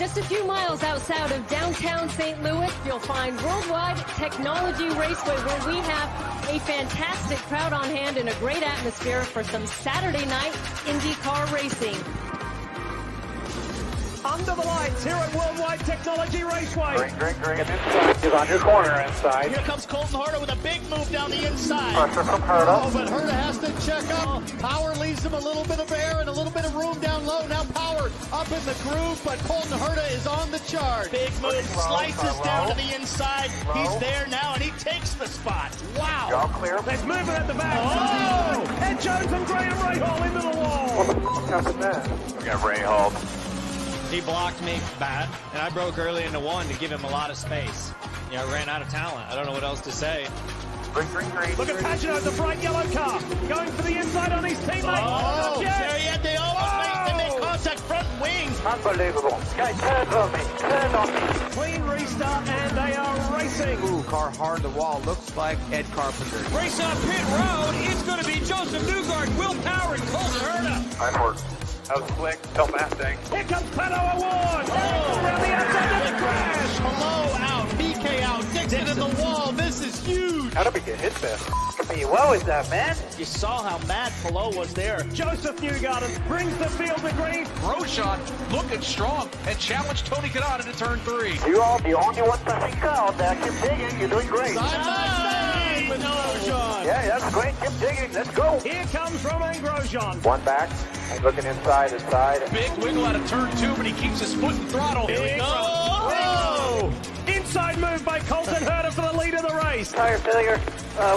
Just a few miles outside of downtown St. Louis, you'll find World Wide Technology Raceway, where we have a fantastic crowd on hand and a great atmosphere for some Saturday night IndyCar racing. Under the lights here at World Wide Technology Raceway. Green, and inside. He's on your corner inside. Here comes Colton Herta with a big move down the inside. Pressure from Herta. Oh, but Herta has to check up. Power leaves him a little bit of air and a little bit of room down low. Now Power up in the groove, but Colton Herta is on the chart. Big move, slices down to the inside. He's there now, and he takes the spot. Wow. Y'all clear. There's movement at the back. Oh! Ed Jones and Graham Rahal into the wall. What happened there? We got Rahal. He blocked me bad, and I broke early into one to give him a lot of space. I ran out of talent. I don't know what else to say. Green. Look at Pagano, the bright yellow car, going for the inside on his teammate. Oh, there he is. They almost make contact front wing. Unbelievable. Guy turns on me. Clean restart, and they are racing. Ooh, car hard the wall. Looks like Ed Carpenter. Race on pit road. It's going to be Joseph Newgarden, Will Power, and Colton Herta. Nice work. That was quick. Tell Mustang. Here comes Pato Award. Around the outside of the crash. Hello out, BK out, Dixon in the wall. This is huge. How did we get hit there? Well, is that, man? You saw how mad Pillow was there. Joseph Newgarden brings the field to green. Grosjean looking strong and challenged Tony Kanata into turn 3. You all the only one touching down there. Keep digging. You're doing great. Side by side with Grosjean. Yeah, that's great. Keep digging. Let's go. Here comes Romain Grosjean. One back. He's looking inside. Big wiggle out of turn 2, but he keeps his foot in throttle. Here we go. Inside move by Colton Herta for the lead of the race. Tire failure.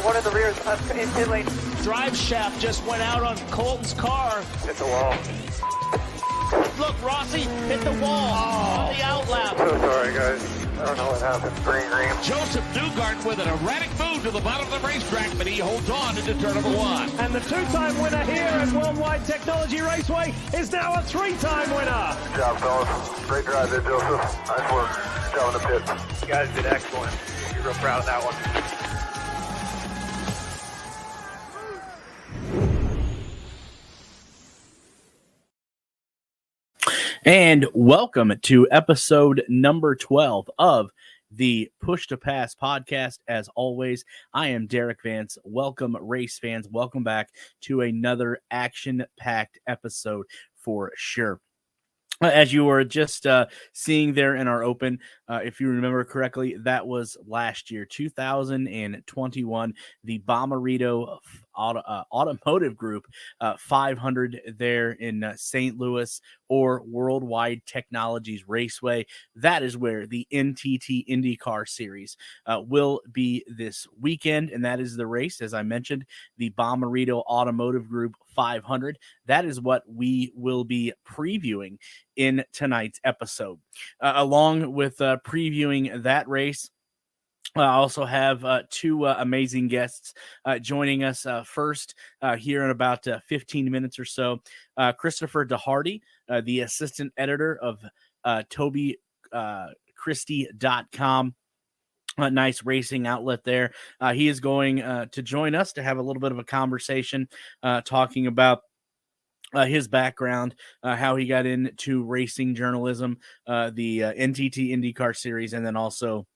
One in the rear is in pit lane. Drive shaft just went out on Colton's car. Hit the wall. Look, Rossi hit the wall on the outlap. So sorry, guys. I don't know what happened. Green. Joseph Newgarden with an erratic move to the bottom of the racetrack, but he holds on into turn number 1. And the two-time winner here at World Wide Technology Raceway is now a three-time winner. Good job, fellas. Great drive there, Joseph. Nice work. Good job in the pits. You guys did excellent. You're real proud of that one. And welcome to episode number 12 of the Push to Pass podcast. As always, I am Derik Vance. Welcome, race fans. Welcome back to another action-packed episode for sure. As you were just seeing there in our open, if you remember correctly, that was last year, 2021, the Bommarito Automotive Group 500 there in St. Louis, or World Wide Technologies Raceway. That is where the NTT IndyCar Series will be this weekend, and that is the race, as I mentioned, the Bommarito Automotive Group 500. That is what we will be previewing in tonight's episode. Along with previewing that race, I also have two amazing guests joining us first here in about 15 minutes or so. Christopher DeHarde, the assistant editor of TobyChristie.com. A nice racing outlet there. He is going to join us to have a little bit of a conversation talking about his background, how he got into racing journalism, the NTT IndyCar Series, and then also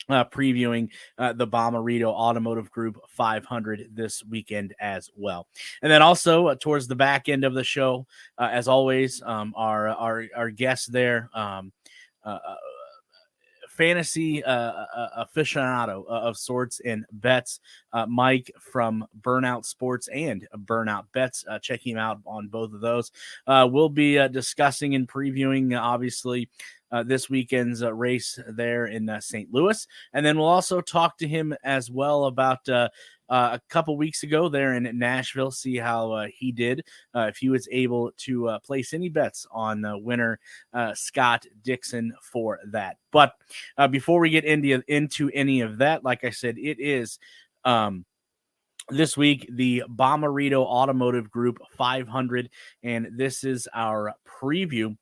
previewing the Bommarito Automotive Group 500 this weekend as well. And then also towards the back end of the show, as always, our guest there, fantasy aficionado of sorts and bets, Mike from Burnout Sports and Burnout Bets. Check him out on both of those. We'll be discussing and previewing, obviously, this weekend's race there in St. Louis. And then we'll also talk to him as well about a couple weeks ago there in Nashville, see how he did, if he was able to place any bets on winner Scott Dixon for that. But before we get into any of that, like I said, it is this week the Bommarito Automotive Group 500, and this is our preview.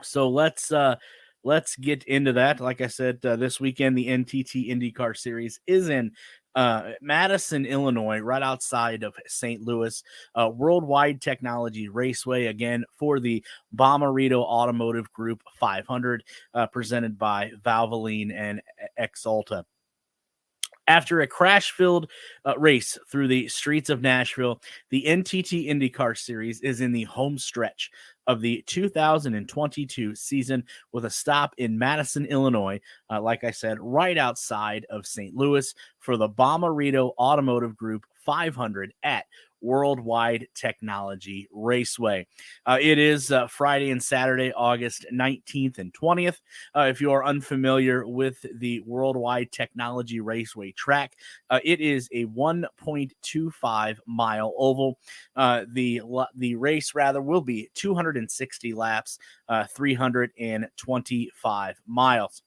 So let's get into that. Like I said, this weekend, the NTT IndyCar Series is in Madison, Illinois, right outside of St. Louis, World Wide Technology Raceway, again, for the Bommarito Automotive Group 500, presented by Valvoline and Exalta. After a crash-filled race through the streets of Nashville, the NTT IndyCar Series is in the home stretch of the 2022 season with a stop in Madison, Illinois, like I said, right outside of St. Louis for the Bommarito Automotive Group 500 at World Wide Technology Raceway. It is Friday and Saturday, August 19th and 20th. If you are unfamiliar with the World Wide Technology Raceway track, it is a 1.25 mile oval. The race will be 260 laps, 325 miles.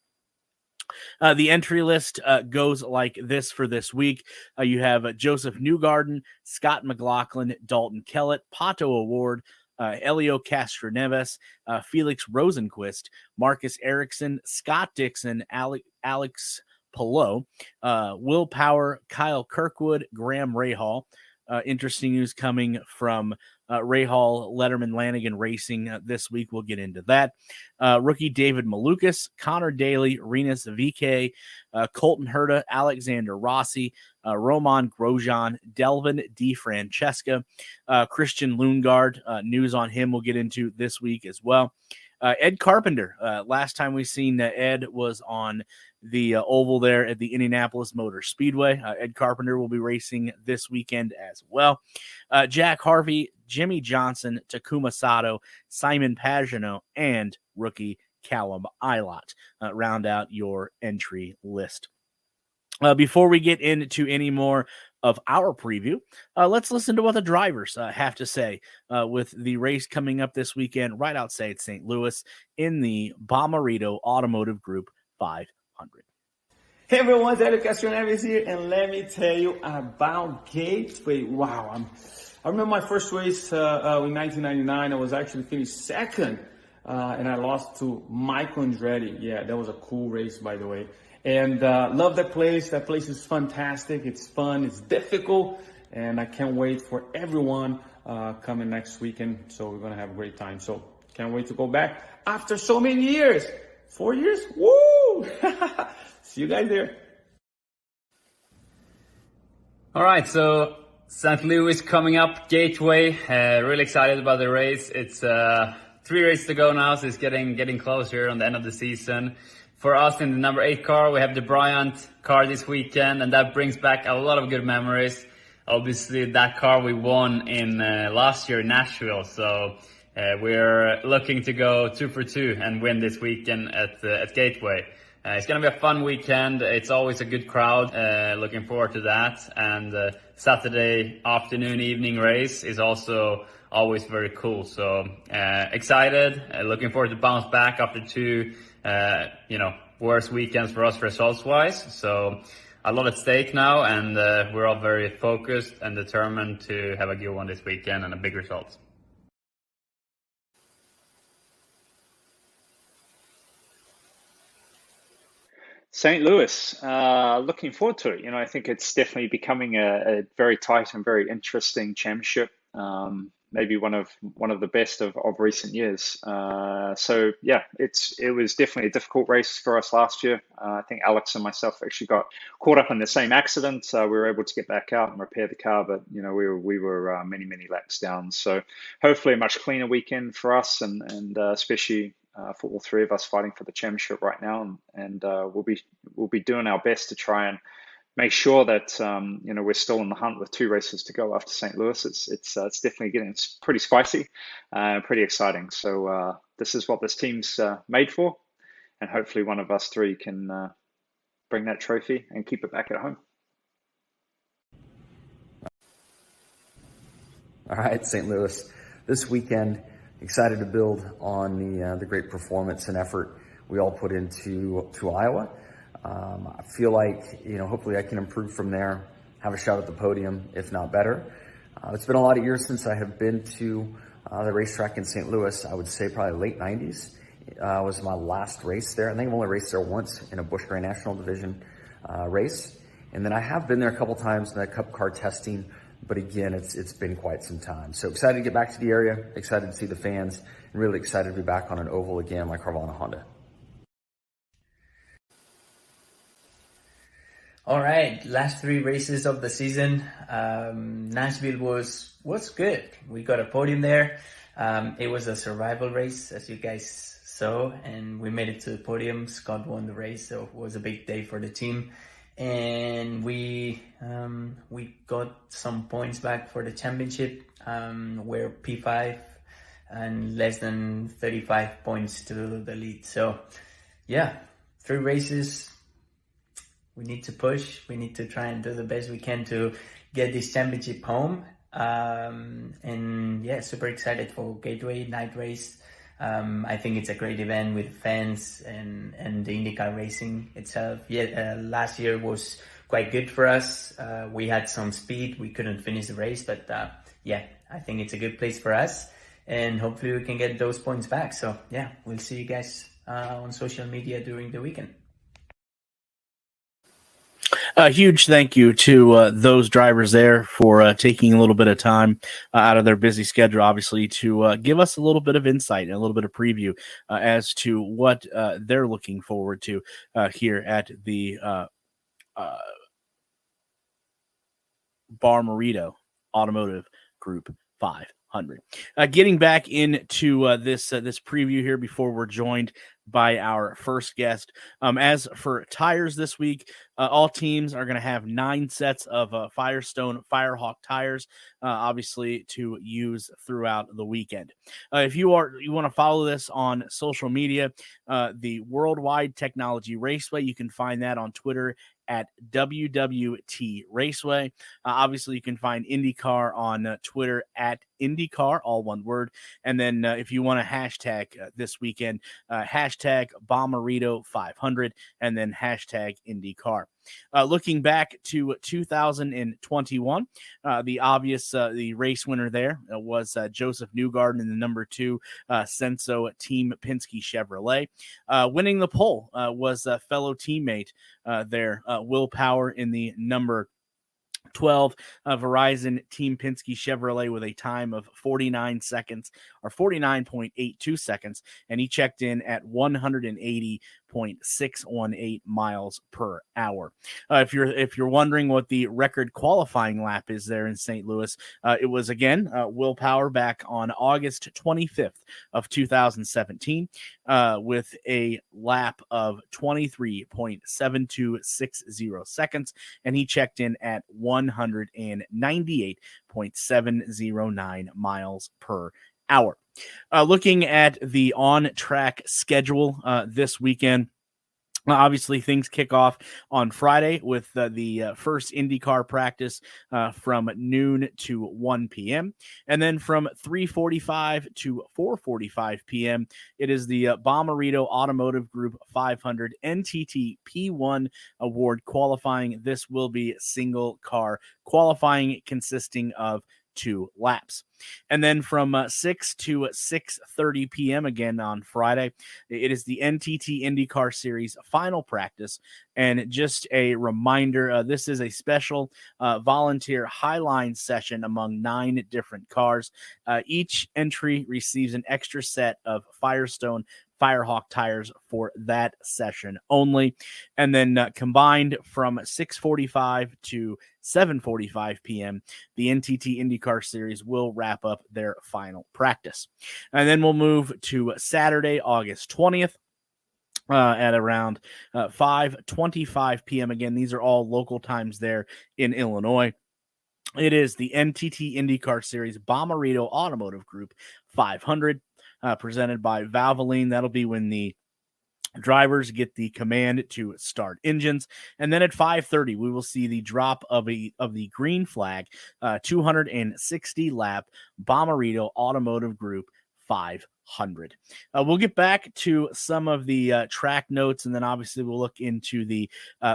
The entry list goes like this for this week. You have Joseph Newgarden, Scott McLaughlin, Dalton Kellett, Pato Award, Elio Castroneves, Felix Rosenquist, Marcus Erickson, Scott Dixon, Alex Palou, Will Power, Kyle Kirkwood, Graham Rahal. Interesting news coming from Rahal, Letterman, Lanigan Racing this week. We'll get into that. Rookie David Malukas, Connor Daly, Renus VK, Colton Herta, Alexander Rossi, Roman Grosjean, Delvin DeFrancesca, Christian Lundgaard. News on him we'll get into this week as well. Ed Carpenter. Last time we seen Ed was on the oval there at the Indianapolis Motor Speedway. Ed Carpenter will be racing this weekend as well. Jack Harvey, Jimmy Johnson, Takuma Sato, Simon Pagenaud, and rookie Callum Ilott round out your entry list. Before we get into any more of our preview, let's listen to what the drivers have to say with the race coming up this weekend right outside St. Louis in the Bommarito Automotive Group 500. Hey everyone, Derik Vance here, and let me tell you about Gateway. Wow, I remember my first race in 1999. I was actually finished second, and I lost to Michael Andretti. Yeah, that was a cool race, by the way. And love that place. That place is fantastic. It's fun. It's difficult. And I can't wait for everyone coming next weekend. So we're going to have a great time. So can't wait to go back after so many years. 4 years? Woo! See you guys there. All right. So St. Louis coming up, Gateway. Really excited about the race. It's 3 races to go now. So it's getting closer on the end of the season. For us in the number 8 car, we have the Bryant car this weekend, and that brings back a lot of good memories. Obviously, that car we won in last year in Nashville, so we're looking to go 2 for 2 and win this weekend at Gateway. It's going to be a fun weekend. It's always a good crowd. Looking forward to that. And Saturday afternoon, evening race is also always very cool. So excited. Looking forward to bounce back after 2 worst weekends for us results-wise. So a lot at stake now, and we're all very focused and determined to have a good one this weekend and a big result. St. Louis, looking forward to it. I think it's definitely becoming a very tight and very interesting championship. Maybe one of the best of recent years. So yeah, it was definitely a difficult race for us last year. I think Alex and myself actually got caught up in the same accident. We were able to get back out and repair the car, but we were many many laps down. So hopefully a much cleaner weekend for us, and especially for all 3 of us fighting for the championship right now. And we'll be doing our best to try and make sure that we're still in the hunt with 2 races to go after St. Louis. It's definitely getting pretty spicy, pretty exciting. So this is what this team's made for, and hopefully one of us 3 can bring that trophy and keep it back at home. All right, St. Louis, this weekend, excited to build on the great performance and effort we all put into Iowa. I feel like, hopefully I can improve from there, have a shot at the podium, if not better. It's been a lot of years since I have been to the racetrack in St. Louis. I would say probably late 90s was my last race there. I think I've only raced there once in a Busch Grand National Division race. And then I have been there a couple times in that Cup car testing, but again, it's been quite some time. So excited to get back to the area, excited to see the fans, and really excited to be back on an oval again like Carvana Honda. All right, last 3 races of the season. Nashville was good. We got a podium there. It was a survival race, as you guys saw, and we made it to the podium. Scott won the race, so it was a big day for the team. And we got some points back for the championship. We're P5 and less than 35 points to the lead. So, yeah, 3 races. We need to push. We need to try and do the best we can to get this championship home. And yeah, super excited for Gateway night race. I think it's a great event with fans and the IndyCar racing itself. Yeah, last year was quite good for us. We had some speed. We couldn't finish the race, but yeah, I think it's a good place for us. And hopefully we can get those points back. So yeah, we'll see you guys on social media during the weekend. A huge thank you to those drivers there for taking a little bit of time out of their busy schedule, obviously, to give us a little bit of insight and a little bit of preview as to what they're looking forward to here at the Bommarito Automotive Group 500. Getting back into this preview here before we're joined by our first guest. As for tires this week, all teams are going to have 9 sets of Firestone Firehawk tires, obviously to use throughout the weekend. If you want to follow this on social media, the World Wide Technology Raceway, you can find that on Twitter at WWT Raceway. Obviously, you can find IndyCar on Twitter at IndyCar, all one word. And then if you want to hashtag this weekend, hashtag Bommarito 500, and then hashtag IndyCar. Looking back to 2021, the race winner there was Joseph Newgarden in the number 2 Senso Team Penske Chevrolet. Winning the pole was a fellow teammate there, Will Power, in the number 12 Verizon Team Penske Chevrolet with a time of 49 seconds or 49.82 seconds, and he checked in at 180.618 miles per hour. If you're wondering what the record qualifying lap is there in St. Louis, it was again Will Power back on August 25th of 2017 with a lap of 23.7260 seconds, and he checked in at 198.709 miles per hour. Looking at the on-track schedule this weekend, obviously, things kick off on Friday with the first IndyCar practice from noon to 1 p.m. And then from 3:45 to 4:45 p.m., it is the Bommarito Automotive Group 500 NTT P1 Award qualifying. This will be single car qualifying consisting of 2 laps. And then from 6 to 6:30 p.m. again on Friday, it is the NTT IndyCar Series final practice. And just a reminder, this is a special volunteer highline session among 9 different cars. Each entry receives an extra set of Firestone Firehawk tires for that session only. And then combined from 6:45 to 7:45 p.m., the NTT IndyCar Series will wrap up their final practice. And then we'll move to Saturday, August 20th. At around 5:25 p.m. Again, these are all local times there in Illinois. It is the NTT IndyCar Series Bommarito Automotive Group 500, presented by Valvoline. That'll be when the drivers get the command to start engines. And then at 5:30, we will see the drop of the green flag, 260 lap Bommarito Automotive Group 500. 100. We'll get back to some of the track notes, and then obviously we'll look into the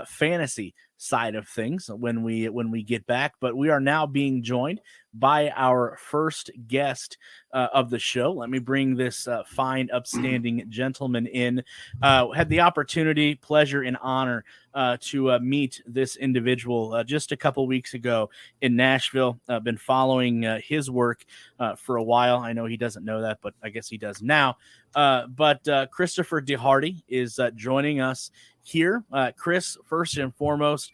fantasy side of things when we get back. But we are now being joined by our first guest of the show. Let me bring this fine, upstanding gentleman in. Had the opportunity, pleasure, and honor to meet this individual just a couple weeks ago in Nashville. Been following his work for a while. I know he doesn't know that, but I guess he does now. But Christopher DeHarde is joining us here. Chris, first and foremost,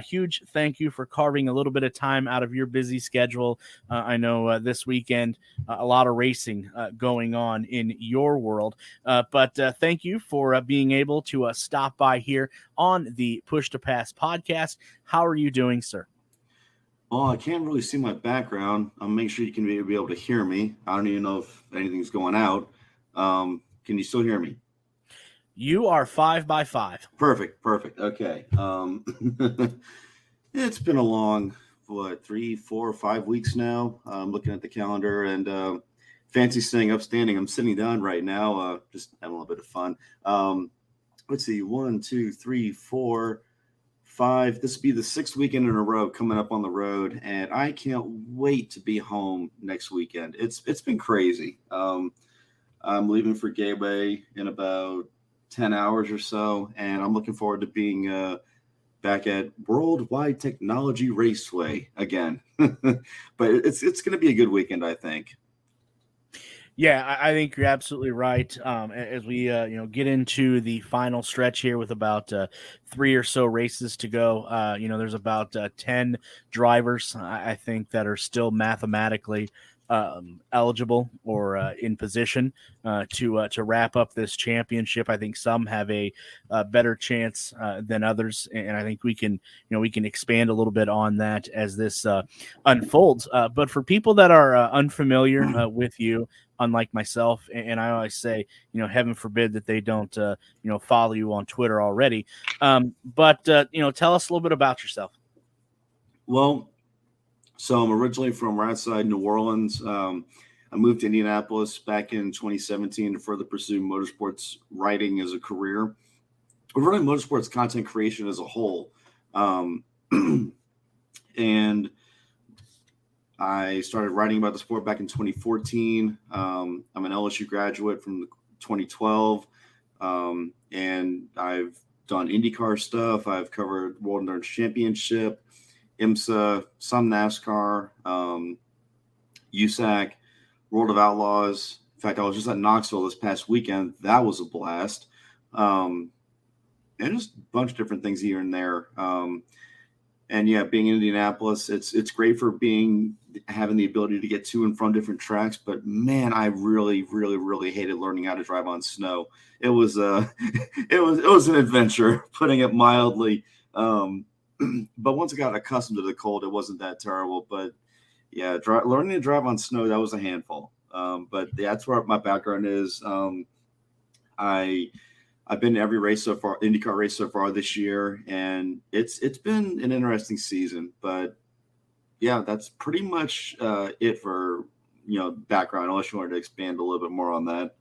huge thank you for carving a little bit of time out of your busy schedule. I know this weekend, a lot of racing going on in your world, but thank you for being able to stop by here on the Push to Pass podcast. How are you doing, sir? Oh, I can't really see my background. I'll make sure you can be able to hear me. I don't even know if anything's going out. Can you still hear me? You are 5x5. Perfect. Okay. It's been a long, 3, 4, 5 weeks now. I'm looking at the calendar and fancy staying upstanding. I'm sitting down right now, just having a little bit of fun. Let's see, 1, 2, 3, 4, 5. This will be the 6th weekend in a row coming up on the road, and I can't wait to be home next weekend. It's been crazy. I'm leaving for Gateway in about 10 hours or so, and I'm looking forward to being back at World Wide Technology Raceway again. But it's going to be a good weekend, I think. Yeah, I think you're absolutely right. As we get into the final stretch here with about 3 or so races to go, there's about 10 drivers, I think, that are still mathematically eligible or in position to wrap up this championship. I think some have a better chance than others, and I think we can expand a little bit on that as this unfolds. But for people that are unfamiliar with you, unlike myself, and I always say, heaven forbid that they don't, follow you on Twitter already. But tell us a little bit about yourself. Well, so I'm originally from right outside New Orleans. I moved to Indianapolis back in 2017 to further pursue motorsports writing as a career, or really motorsports content creation as a whole. And I started writing about the sport back in 2014. I'm an LSU graduate from 2012, and I've done IndyCar stuff. I've covered World Endurance Championship, IMSA, some NASCAR, USAC, World of Outlaws. In fact, I was just at Knoxville this past weekend. That was a blast. And just a bunch of different things here and there. And yeah, being in Indianapolis, it's great for having the ability to get to and from different tracks. But man, I really, really, really hated learning how to drive on snow. It was it was an adventure, putting it mildly. But once I got accustomed to the cold, it wasn't that terrible. But yeah, learning to drive on snow, that was a handful. But yeah, that's where my background is. I've been to every race so far, IndyCar race so far this year, and it's been an interesting season. But yeah, that's pretty much it for background. Unless you wanted to expand a little bit more on that.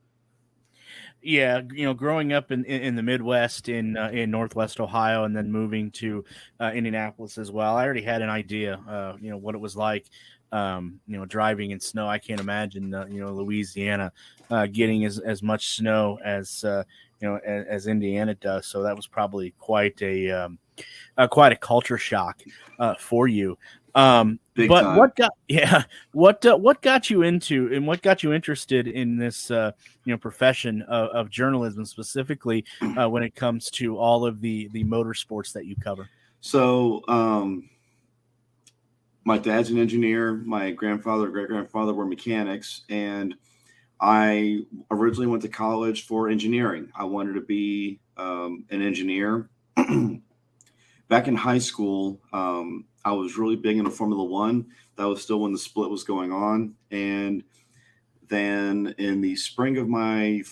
Yeah, growing up in the Midwest in Northwest Ohio, and then moving to Indianapolis as well, I already had an idea, what it was like, driving in snow. I can't imagine, Louisiana getting as much snow as as Indiana does. So that was probably quite a culture shock for you. Big but time. what got you into and what got you interested in this profession of journalism, specifically when it comes to all of the motorsports that you cover? So my dad's an engineer. My grandfather, great grandfather were mechanics, and I originally went to college for engineering. I wanted to be an engineer. Back in high school, I was really big into Formula One. That was still when the split was going on. And then in the spring of my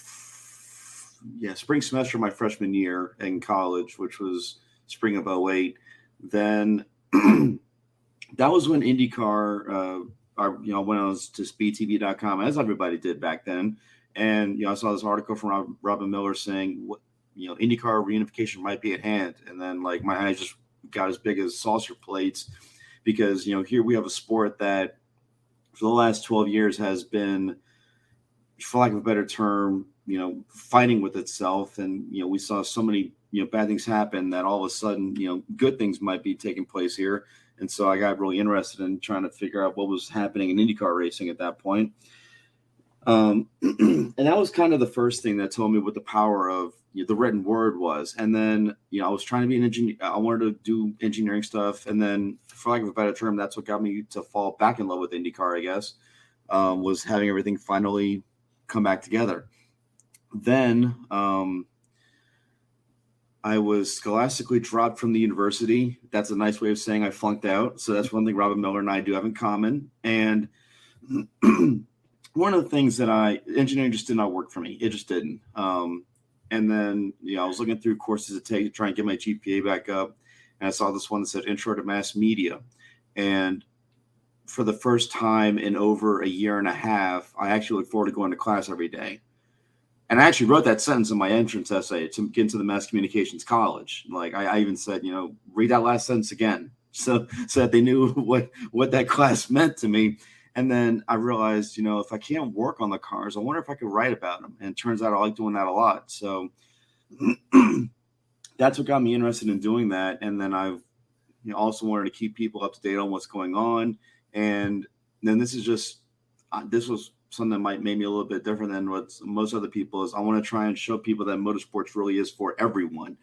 spring semester of my freshman year in college, which was spring of 2008, then that was when IndyCar, when I was to speedtv.com, as everybody did back then. And, I saw this article from Robin Miller saying, what, IndyCar reunification might be at hand. And then like my eyes just got as big as saucer plates because, here we have a sport that for the last 12 years has been, for lack of a better term, fighting with itself. And, we saw so many, bad things happen that all of a sudden, good things might be taking place here. And so I got really interested in trying to figure out what was happening in IndyCar racing at that point. And that was kind of the first thing that told me what the power of the written word was. And then, I was trying to be an engineer. I wanted to do engineering stuff. And then, for lack of a better term, that's what got me to fall back in love with IndyCar, I guess, was having everything finally come back together. Then I was scholastically dropped from the university. That's a nice way of saying I flunked out. So that's one thing Robin Miller and I do have in common. And one of the things that engineering just did not work for me. It just didn't. And then, I was looking through courses to take to try and get my GPA back up. And I saw this one that said Intro to Mass Media. And for the first time in over a year and a half, I actually look forward to going to class every day. And I actually wrote that sentence in my entrance essay to get into the Mass Communications College. Like I even said, read that last sentence again, so that they knew what that class meant to me. And then I realized, if I can't work on the cars, I wonder if I could write about them. And it turns out I like doing that a lot. So that's what got me interested in doing that. And then I've also wanted to keep people up to date on what's going on. And then this was something that might make me a little bit different than what most other people is. I want to try and show people that motorsports really is for everyone.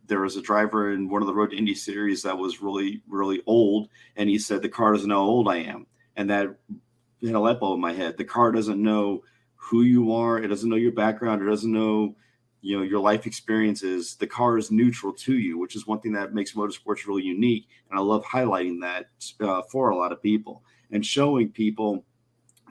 There was a driver in one of the Road to Indy series that was really, really old. And he said, the car doesn't know how old I am. And that hit a light bulb in my head. The car doesn't know who you are. It doesn't know your background. It doesn't know, your life experiences. The car is neutral to you, which is one thing that makes motorsports really unique. And I love highlighting that for a lot of people and showing people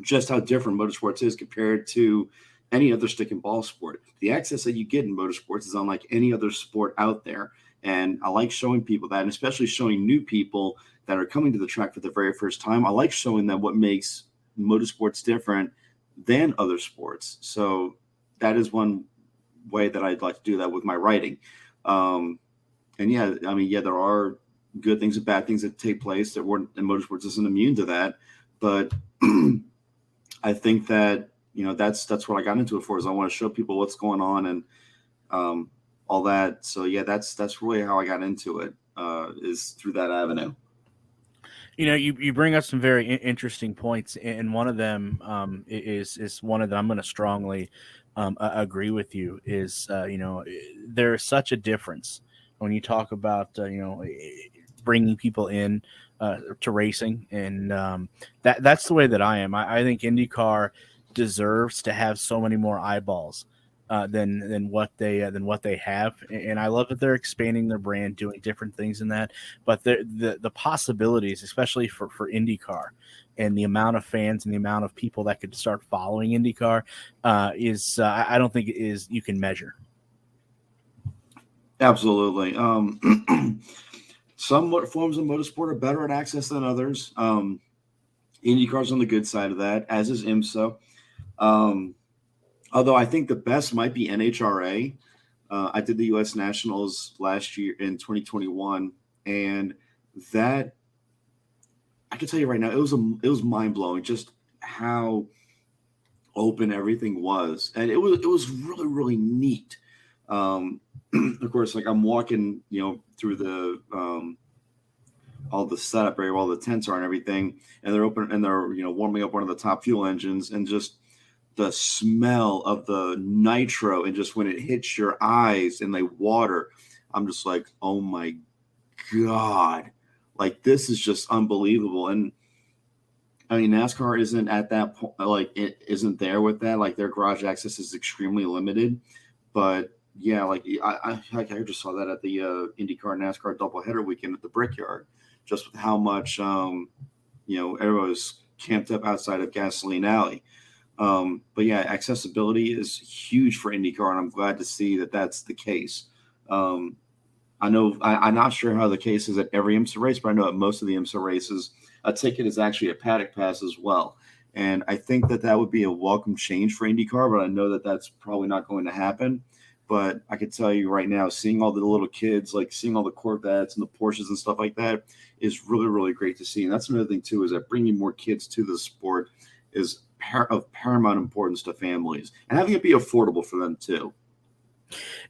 just how different motorsports is compared to any other stick and ball sport. The access that you get in motorsports is unlike any other sport out there. And I like showing people that, and especially showing new people that are coming to the track for the very first time. I like showing them what makes motorsports different than other sports. So that is one way that I'd like to do that with my writing. And there are good things and bad things that take place that weren't, and motorsports isn't immune to that. But I think that, that's what I got into it for, is I want to show people what's going on and all that. So yeah, that's really how I got into it, is through that avenue. You bring up some very interesting points, and one of them is one of that I'm going to strongly agree with you. Is there is such a difference when you talk about bringing people in to racing, and that's the way that I am. I think IndyCar deserves to have so many more eyeballs than what they have, and I love that they're expanding their brand, doing different things in that. But the possibilities, especially for IndyCar, and the amount of fans and the amount of people that could start following IndyCar is I don't think is you can measure. Absolutely. Some forms of motorsport are better at access than others. IndyCar's on the good side of that, as is IMSA. Although I think the best might be NHRA. I did the U.S. Nationals last year in 2021, and that I can tell you right now, it was mind blowing just how open everything was, and it was really, really neat. Of course, like I'm walking, through the all the setup area, where all the tents are and everything, and they're open and they're warming up one of the top fuel engines, and just the smell of the nitro, and just when it hits your eyes and they water, I'm just like, oh my God, like this is just unbelievable. And I mean, NASCAR isn't at that point, like it isn't there with that, like their garage access is extremely limited. But yeah, like I just saw that at the IndyCar NASCAR doubleheader weekend at the Brickyard, just with how much everyone was camped up outside of Gasoline Alley. But yeah, accessibility is huge for IndyCar, and I'm glad to see that that's the case. I know I'm not sure how the case is at every IMSA race, but I know at most of the IMSA races, a ticket is actually a paddock pass as well. And I think that would be a welcome change for IndyCar, but I know that that's probably not going to happen. But I can tell you right now, seeing all the little kids, like seeing all the Corvettes and the Porsches and stuff like that is really, really great to see. And that's another thing, too, is that bringing more kids to the sport is of paramount importance to families and having it be affordable for them, too.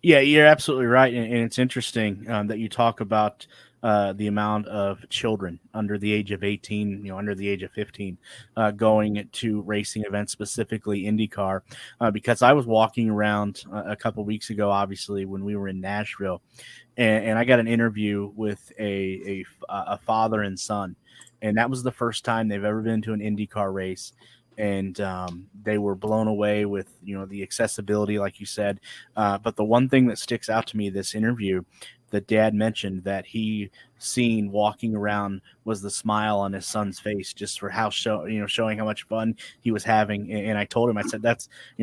Yeah, you're absolutely right. And it's interesting that you talk about the amount of children under the age of 18, under the age of 15, going to racing events, specifically IndyCar, because I was walking around a couple weeks ago, obviously, when we were in Nashville, and I got an interview with a father and son, and that was the first time they've ever been to an IndyCar race. And they were blown away with, the accessibility, like you said. But the one thing that sticks out to me this interview, the dad mentioned that he seen walking around was the smile on his son's face, just for how showing how much fun he was having. And I told him, I said, I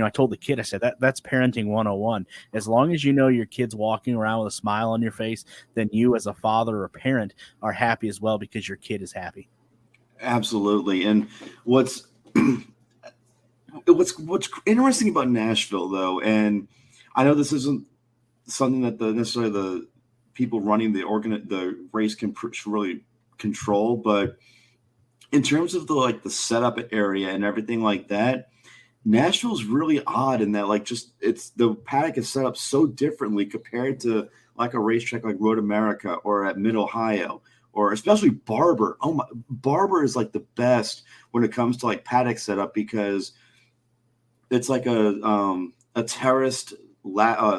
told the kid, I said, that's parenting 101. As long as your kid's walking around with a smile on your face, then you as a father or parent are happy as well, because your kid is happy. Absolutely. And what's interesting about Nashville, though, and I know this isn't something that necessarily the people running the race can really control, but in terms of the setup area and everything like that, Nashville's really odd in that it's the paddock is set up so differently compared to like a racetrack like Road America or at Mid Ohio. Or especially Barber. Barber is like the best when it comes to like paddock setup, because it's like a terraced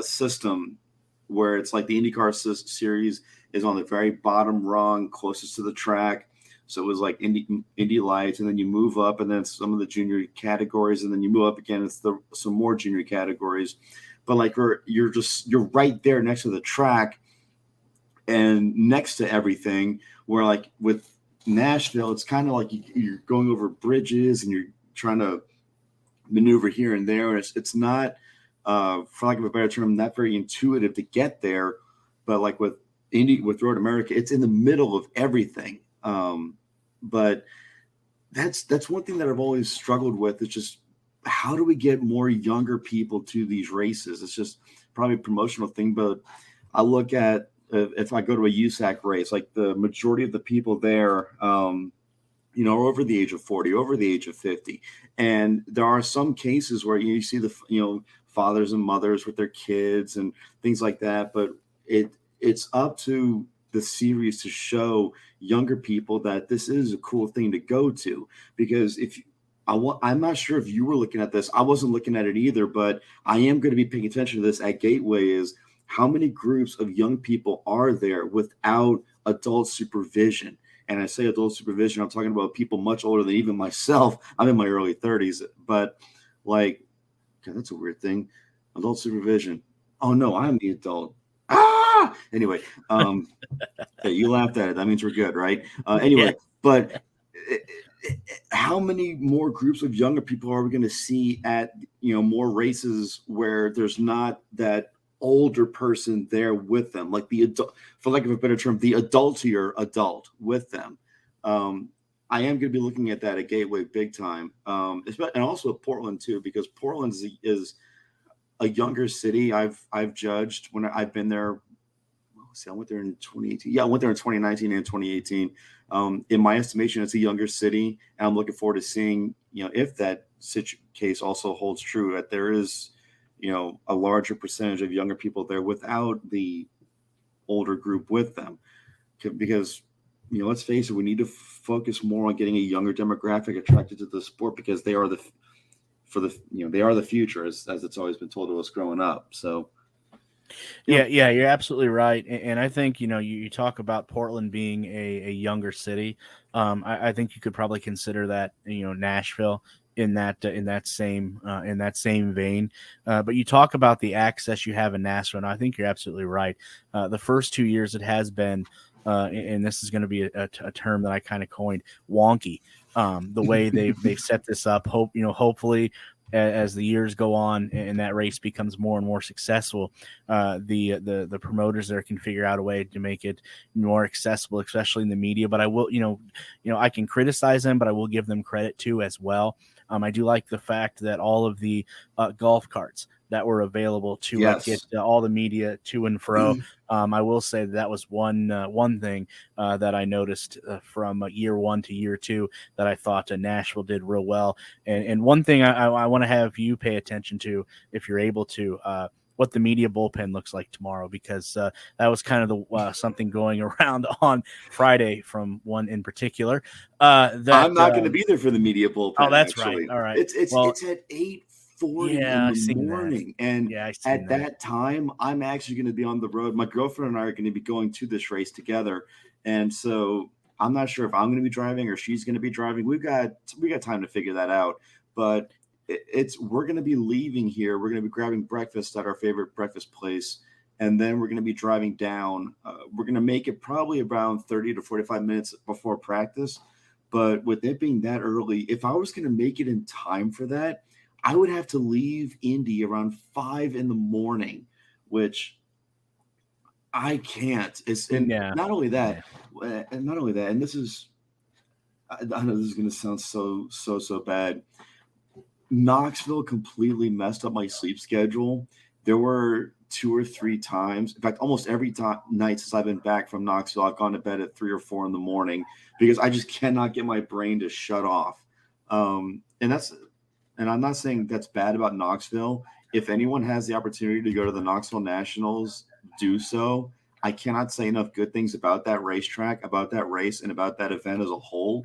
system where it's like the IndyCar series is on the very bottom rung, closest to the track. So it was like Indy Lights, and then you move up, and then some of the junior categories, and then you move up again. It's some more junior categories, but like you're right there next to the track and next to everything, where like with Nashville, it's kind of like you're going over bridges and you're trying to maneuver here and there. And it's not, for lack of a better term, not very intuitive to get there. But like with Road America, it's in the middle of everything. But that's one thing that I've always struggled with. It's just, how do we get more younger people to these races? It's just probably a promotional thing. But I look at, if I go to a USAC race, like the majority of the people there, are over the age of 40, over the age of 50. And there are some cases where you see the, fathers and mothers with their kids and things like that. But it's up to the series to show younger people that this is a cool thing to go to. Because I'm not sure if you were looking at this. I wasn't looking at it either, but I am going to be paying attention to this at Gateway, is how many groups of young people are there without adult supervision? And I say adult supervision, I'm talking about people much older than even myself. I'm in my early 30s, but like, God, that's a weird thing. Adult supervision. Oh no, I'm the adult. Anyway, you laughed at it. That means we're good, right? Anyway, yeah. But how many more groups of younger people are we going to see at, more races where there's not that older person there with them, like the adult, for lack of a better term, the adultier adult with them. I am going to be looking at that at Gateway big time, and also at Portland too, because Portland is a younger city. I've judged when I've been there. I went there in 2018. Yeah, I went there in 2019 and 2018. In my estimation, it's a younger city, and I'm looking forward to seeing, if that case also holds true, that there is, a larger percentage of younger people there without the older group with them. Because, let's face it, we need to focus more on getting a younger demographic attracted to the sport, because they are they are the future, as it's always been told to us growing up. So, yeah, you're absolutely right. And I think, you talk about Portland being a younger city. I think you could probably consider that, Nashville in that same vein. But you talk about the access you have in Nashville, and I think you're absolutely right. The first 2 years it has been, and this is going to be a term that I kind of coined, wonky. The way they've set this up. Hopefully, as the years go on and that race becomes more and more successful, the promoters there can figure out a way to make it more accessible, especially in the media. But I will, I can criticize them, but I will give them credit too as well. I do like the fact that all of the golf carts that were available to get all the media to and fro. I will say that was one thing that I noticed from year one to year two that I thought Nashville did real well. And one thing I want to have you pay attention to, if you're able to, what the media bullpen looks like tomorrow, because that was kind of the something going around on Friday from one in particular. That I'm not going to be there for the media bullpen. Oh, that's actually. right. All right. It's at 8:40 in the morning, and at that time, I'm actually going to be on the road. My girlfriend and I are going to be going to this race together, and so I'm not sure if I'm going to be driving or she's going to be driving. We got time to figure that out, but we're going to be leaving here. We're going to be grabbing breakfast at our favorite breakfast place, and then we're going to be driving down. We're going to make it probably around 30 to 45 minutes before practice. But with it being that early, if I was going to make it in time for that, I would have to leave Indy around 5 a.m, which I can't. Not only that, and this is, I know this is going to sound so bad. Knoxville completely messed up my sleep schedule. There were 2 or 3 times, in fact, almost every night since I've been back from Knoxville, I've gone to bed at 3 or 4 in the morning because I just cannot get my brain to shut off. And I'm not saying that's bad about Knoxville. If anyone has the opportunity to go to the Knoxville Nationals, do so. I cannot say enough good things about that racetrack, about that race, and about that event as a whole.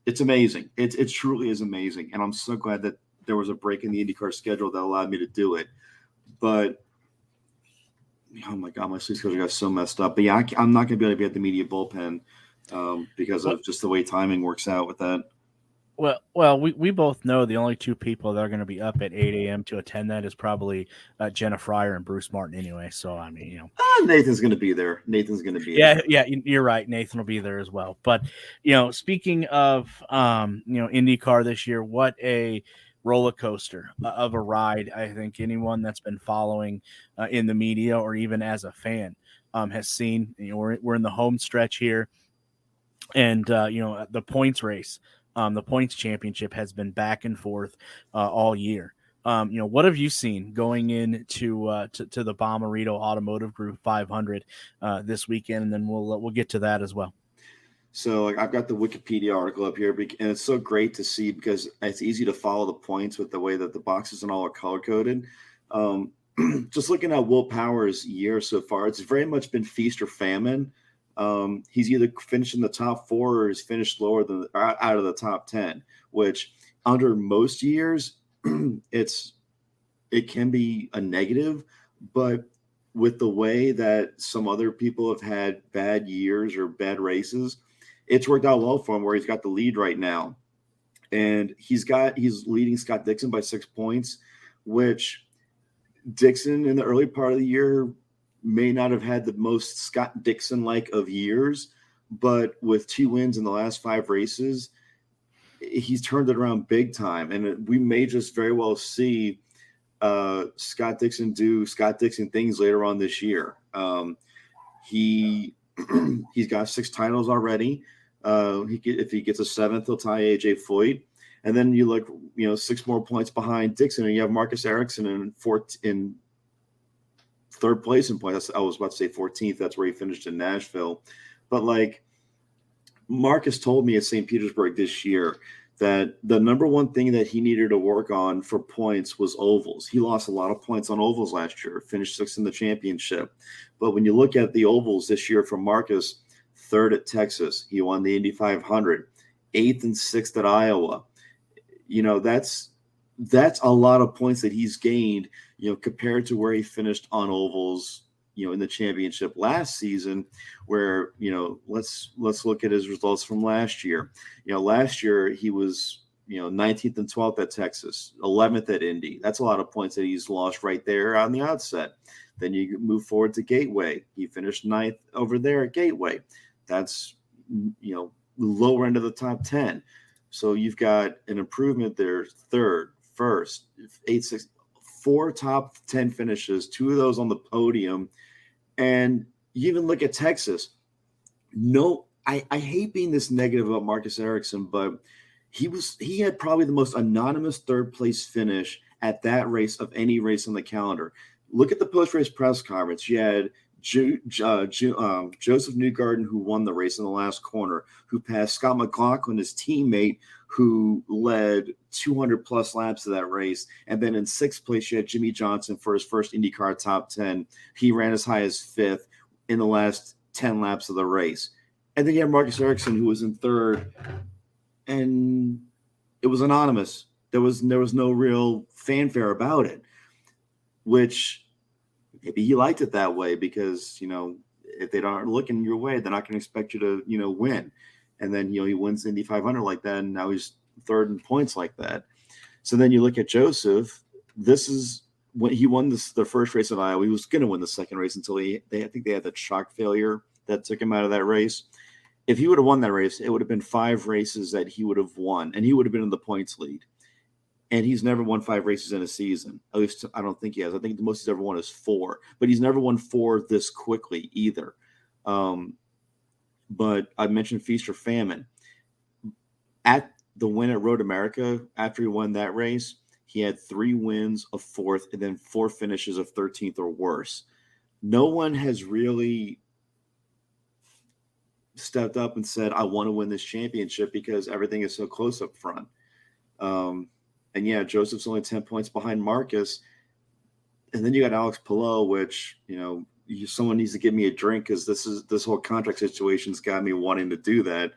It's amazing. It truly is amazing. And I'm so glad that there was a break in the IndyCar schedule that allowed me to do it. But, oh my God, my sleep schedule got so messed up. But yeah, I'm not going to be able to be at the media bullpen because of just the way timing works out with that. Well, we both know the only 2 people that are going to be up at 8 a.m. to attend that is probably Jenna Fryer and Bruce Martin anyway. So, I mean, Nathan's going to be there. Yeah, you're right. Nathan will be there as well. But, speaking of, IndyCar this year, what a roller coaster of a ride. I think anyone that's been following in the media or even as a fan has seen. We're in the home stretch here, and the points race. The points championship has been back and forth all year. What have you seen going into to the Bommarito Automotive Group 500 this weekend, and then we'll get to that as well. So I've got the Wikipedia article up here, and it's so great to see because it's easy to follow the points with the way that the boxes and all are color coded. Just looking at Will Power's year so far, it's very much been feast or famine. He's either finished in the top 4 or he's finished lower than out of the top 10, which under most years it can be a negative, but with the way that some other people have had bad years or bad races, it's worked out well for him where he's got the lead right now. And he's leading Scott Dixon by 6 points, which Dixon in the early part of the year may not have had the most Scott Dixon-like of years, but with 2 wins in the last 5 races, he's turned it around big time. And we may just very well see Scott Dixon do Scott Dixon things later on this year. He's got 6 titles already. If he gets a 7th, he'll tie AJ Foyt. And then you look, 6 more points behind Dixon, and you have Marcus Ericsson in 3rd place in points. I was about to say 14th. That's where he finished in Nashville. But Marcus told me at St. Petersburg this year that the number one thing that he needed to work on for points was ovals. He lost a lot of points on ovals last year, finished 6th in the championship. But when you look at the ovals this year for Marcus, 3rd at Texas, he won the Indy 500, 8th and 6th at Iowa. That's a lot of points that he's gained, compared to where he finished on ovals, in the championship last season, where, let's look at his results from last year. Last year he was, 19th and 12th at Texas, 11th at Indy. That's a lot of points that he's lost right there on the outset. Then you move forward to Gateway. He finished 9th over there at Gateway. That's, lower end of the top 10. So you've got an improvement there, 3rd, 1st, 8th, 6th, 4 top 10 finishes, 2 of those on the podium. And you even look at Texas. No, I hate being this negative about Marcus Ericsson, but he had probably the most anonymous third place finish at that race of any race on the calendar. Look at the post-race press conference. You had Joseph Newgarden, who won the race in the last corner, who passed Scott McLaughlin, his teammate, who led 200-plus laps of that race. And then in sixth place, you had Jimmy Johnson for his first IndyCar top 10. He ran as high as fifth in the last 10 laps of the race. And then you had Marcus Ericsson, who was in third, and it was anonymous. There was no real fanfare about it, which maybe he liked it that way because, if they aren't looking your way, they're not going to expect you to, win. And then, he wins the Indy 500 like that, and now he's third in points like that. So then you look at Joseph. This is when he won the first race at Iowa. He was going to win the second race until I think they had that shock failure that took him out of that race. If he would have won that race, it would have been 5 races that he would have won, and he would have been in the points lead. And he's never won 5 races in a season. At least I don't think he has. I think the most he's ever won is 4. But he's never won 4 this quickly either. But I mentioned feast or famine. At the win at Road America, after he won that race, he had 3 wins of 4th and then 4 finishes of 13th or worse. No one has really stepped up and said, I want to win this championship because everything is so close up front. And yeah, Joseph's only 10 points behind Marcus. And then you got Alex Palou, which, someone needs to give me a drink because this whole contract situation's got me wanting to do that.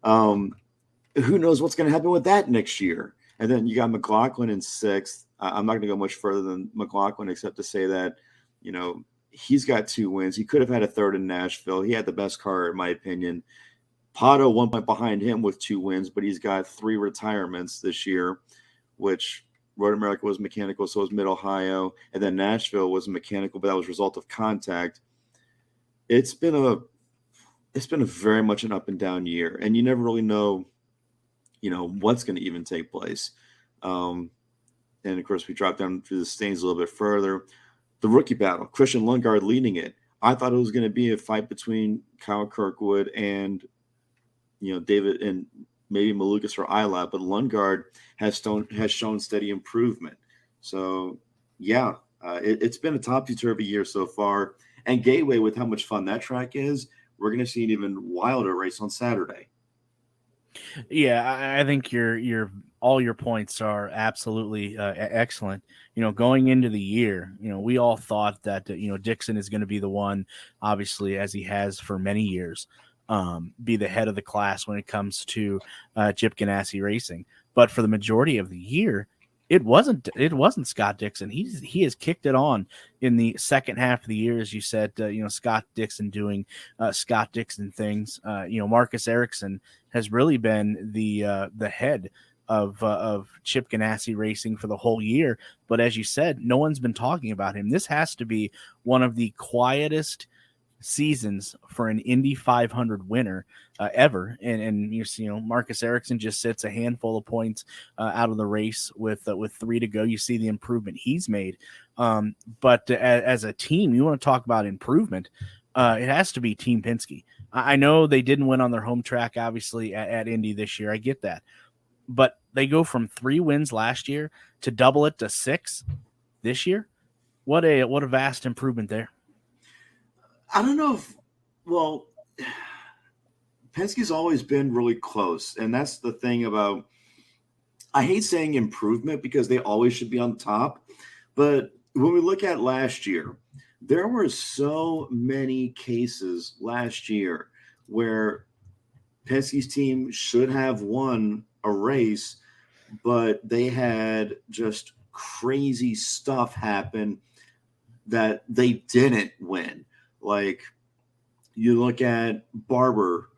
Who knows what's going to happen with that next year? And then you got McLaughlin in 6th. I'm not going to go much further than McLaughlin except to say that, he's got 2 wins. He could have had a 3rd in Nashville. He had the best car, in my opinion. Pato 1 point behind him with 2 wins, but he's got 3 retirements this year, which Road America was mechanical, so was Mid-Ohio. And then Nashville was mechanical, but that was a result of contact. It's been a very much an up and down year, and you never really know, what's going to even take place. And of course, we dropped down through the standings a little bit further. The rookie battle, Christian Lundgaard leading it. I thought it was going to be a fight between Kyle Kirkwood and, David and maybe Malukas or Ilott, but Lundgaard has shown steady improvement. So, yeah, it's been a topsy-turvy year so far. And Gateway, with how much fun that track is, we're going to see an even wilder race on Saturday. Yeah, I think all your points are absolutely excellent. Going into the year, we all thought that Dixon is going to be the one, obviously, as he has for many years, be the head of the class when it comes to Chip Ganassi Racing. But for the majority of the year, it wasn't Scott Dixon. He has kicked it on in the second half of the year, as you said. Scott Dixon doing Scott Dixon things. Marcus Ericsson has really been the head of Chip Ganassi Racing for the whole year. But as you said, no one's been talking about him. This has to be one of the quietest seasons for an Indy 500 winner ever, and Marcus Ericsson just sits a handful of points out of the race with 3 to go. You see the improvement he's made, but as a team, you want to talk about improvement. It has to be Team Penske. I know they didn't win on their home track, obviously at Indy this year. I get that, but they go from 3 wins last year to double it to 6 this year. What a vast improvement there. I don't know Penske's always been really close. And that's the thing about, I hate saying improvement because they always should be on top. But when we look at last year, there were so many cases last year where Penske's team should have won a race, but they had just crazy stuff happen that they didn't win. Like, you look at Barber,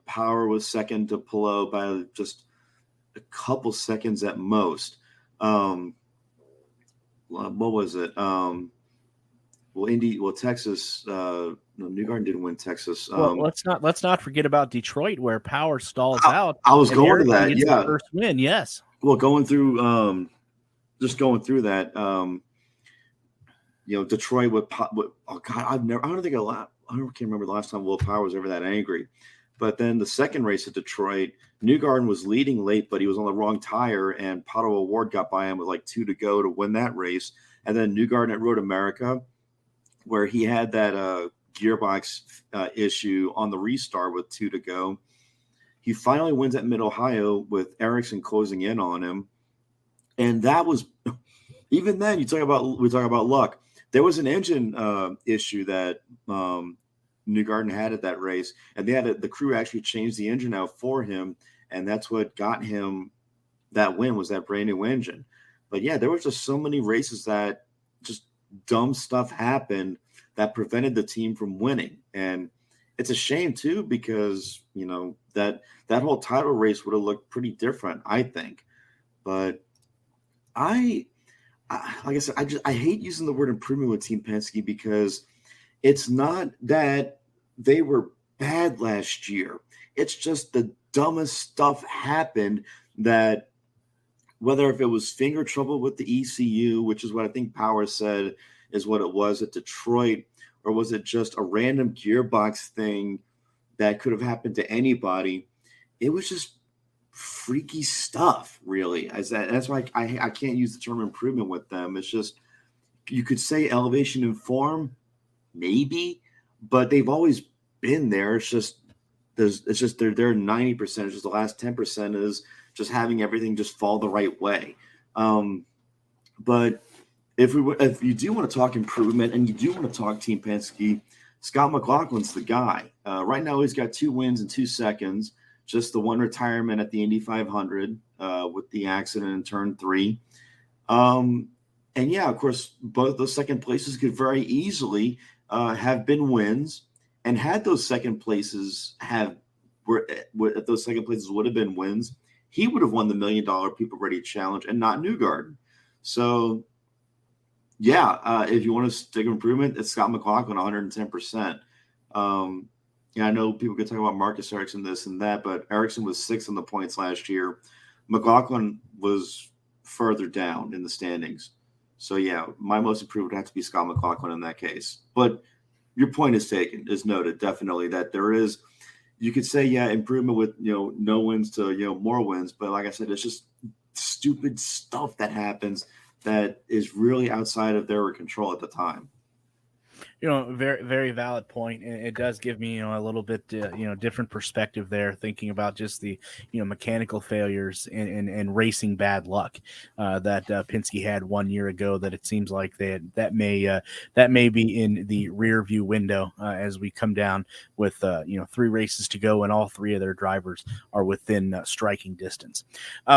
Power was second to Palou by just a couple seconds at most. What was it? Texas. No, Newgarden didn't win Texas. Let's not forget about Detroit, where Power stalls out. I was going to that. Yeah, first win. Yes. Well, going through that. Detroit with oh God, I can't remember the last time Will Power was ever that angry. But then the second race at Detroit, Newgarden was leading late, but he was on the wrong tire, and Pato O'Ward got by him with like 2 to go to win that race. And then Newgarden at Road America, where he had that gearbox issue on the restart with 2 to go. He finally wins at Mid-Ohio with Ericsson closing in on him. And that was, even then, we talk about luck. There was an engine issue that Newgarden had at that race, and the crew actually changed the engine out for him, and that's what got him that win, was that brand new engine. But yeah, there was just so many races that just dumb stuff happened that prevented the team from winning. And it's a shame too, because that whole title race would have looked pretty different, I think. But like I said, I hate using the word improvement with Team Penske, because it's not that they were bad last year. It's just the dumbest stuff happened, that whether if it was finger trouble with the ECU, which is what I think Power said is what it was at Detroit, or was it just a random gearbox thing that could have happened to anybody? It was just freaky stuff, really. That's why I can't use the term improvement with them. It's just, you could say elevation in form, maybe, but they've always been there. It's just they're 90%. It's just the last 10% is just having everything just fall the right way. But if you do want to talk improvement and you do want to talk Team Penske, Scott McLaughlin's the guy. Right now he's got 2 wins and 2 seconds, just the 1 retirement at the Indy 500 with the accident in turn 3. And yeah, of course, both those second places could very easily have been wins, and had those second places if those second places would have been wins, he would have won the $1 million People Ready Challenge and not Newgarden. So yeah, if you want to stick improvement, it's Scott McLaughlin 110%. Yeah, I know people could talk about Marcus Ericsson, this and that, but Ericsson was 6th in the points last year. McLaughlin was further down in the standings. So yeah, my most improved would have to be Scott McLaughlin in that case. But your point is taken, is noted, definitely, that there is, you could say, yeah, improvement with, no wins to, more wins. But like I said, it's just stupid stuff that happens that is really outside of their control at the time. Very, very valid point. And it does give me, a little bit, different perspective there, thinking about just the, mechanical failures and racing bad luck that Penske had 1 year ago, that it seems like that may be in the rear view window as we come down with, 3 races to go, and all 3 of their drivers are within striking distance.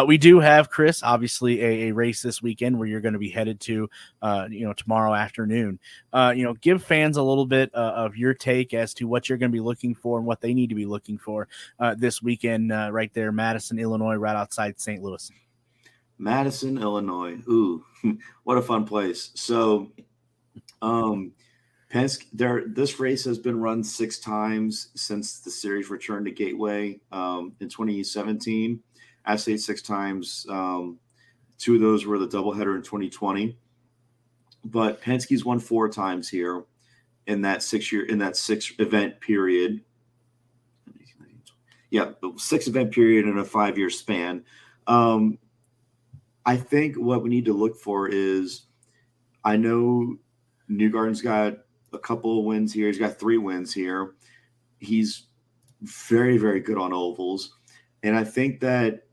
We do have, Chris, obviously a race this weekend where you're going to be headed to, tomorrow afternoon. Give fans a little bit of your take as to what you're going to be looking for and what they need to be looking for this weekend right there, Madison, Illinois, right outside St. Louis. Madison, Illinois. Ooh, what a fun place. So Penske, this race has been run 6 times since the series returned to Gateway in 2017. I say 6 times. 2 of those were the doubleheader in 2020. But Penske's won 4 times here in that 6 event period. Yeah, 6 event period in a 5-year span. I think what we need to look for is, I know Newgarden's got a couple of wins here. He's got 3 wins here. He's very, very good on ovals. And I think that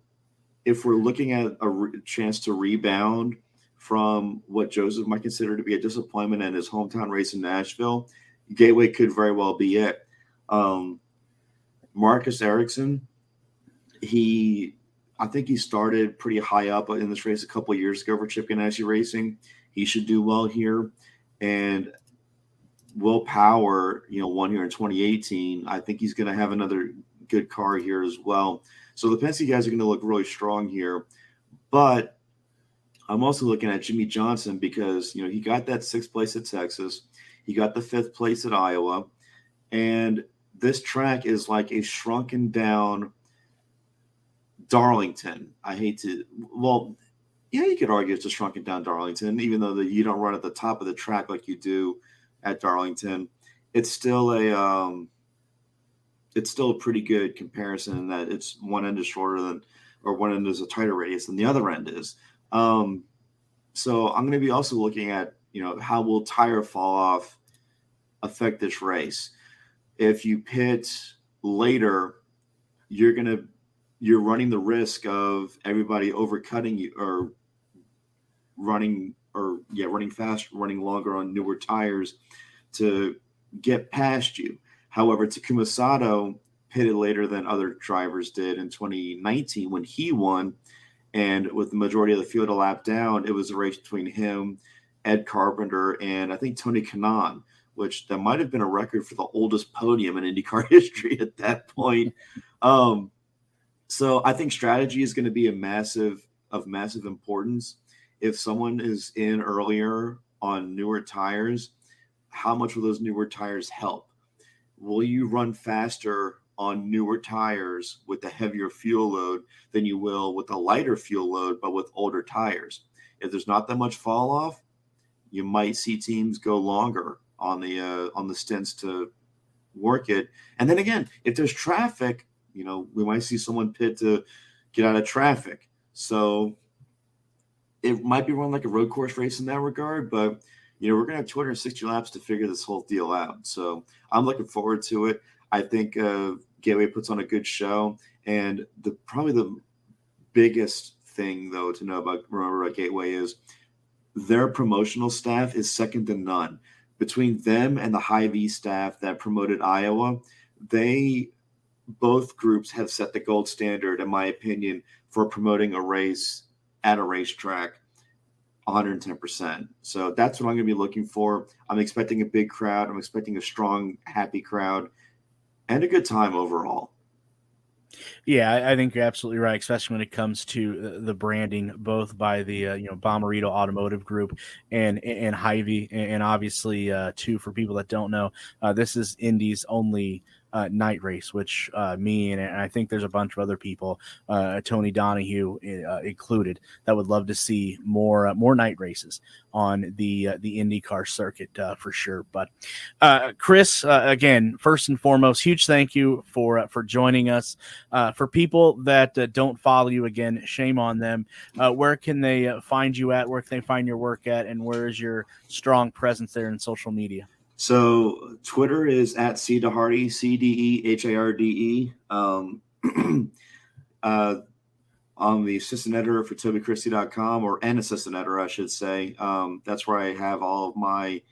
if we're looking at a chance to rebound from what Joseph might consider to be a disappointment in his hometown race in Nashville, Gateway could very well be it. Marcus Ericsson, I think he started pretty high up in this race a couple of years ago for Chip Ganassi Racing. He should do well here. And Will Power, won here in 2018. I think he's going to have another good car here as well. So the Penske guys are going to look really strong here. But I'm also looking at Jimmy Johnson, because, he got that 6th place at Texas. He got the 5th place at Iowa. And this track is like a shrunken down Darlington. Yeah, you could argue it's a shrunken down Darlington, even though you don't run at the top of the track like you do at Darlington. It's still it's still a pretty good comparison in that it's one end is shorter than, or one end is a tighter radius than the other end is. So I'm going to be also looking at, how will tire fall off affect this race? If you pit later, you're running the risk of everybody overcutting you or running fast, running longer on newer tires to get past you. However, Takuma Sato pitted later than other drivers did in 2019 when he won. And with the majority of the field a lap down, it was a race between him, Ed Carpenter, and I think Tony Kanaan, which that might have been a record for the oldest podium in IndyCar history at that point. So I think strategy is going to be of massive importance. If someone is in earlier on newer tires, how much will those newer tires help? Will you run faster on newer tires with a heavier fuel load than you will with a lighter fuel load, but with older tires? If there's not that much fall off, you might see teams go longer on the stints to work it. And then again, if there's traffic, we might see someone pit to get out of traffic. So it might be run like a road course race in that regard, but we're going to have 260 laps to figure this whole deal out. So I'm looking forward to it. I think Gateway puts on a good show, and probably the biggest thing though to know about Gateway is their promotional staff is second to none. Between them and the Hy-Vee staff that promoted Iowa, both groups have set the gold standard, in my opinion, for promoting a race at a racetrack 110%. So that's what I'm going to be looking for. I'm expecting a big crowd. I'm expecting a strong, happy crowd and a good time overall. Yeah, I think you're absolutely right, especially when it comes to the branding, both by the Bommarito Automotive Group and Hy-Vee, and obviously too, for people that don't know, this is Indy's only night race, which me and I think there's a bunch of other people, Tony Donahue included, that would love to see more night races on the IndyCar circuit for sure. But Chris, again, first and foremost, huge thank you for joining us. For people that don't follow you, again, shame on them. Where can they find you at? Where can they find your work at? And where is your strong presence there in social media? So Twitter is at CDeHarde, CDEHARDE. I'm the assistant editor for TobyChristie.com, or an assistant editor, I should say. That's where I have all of my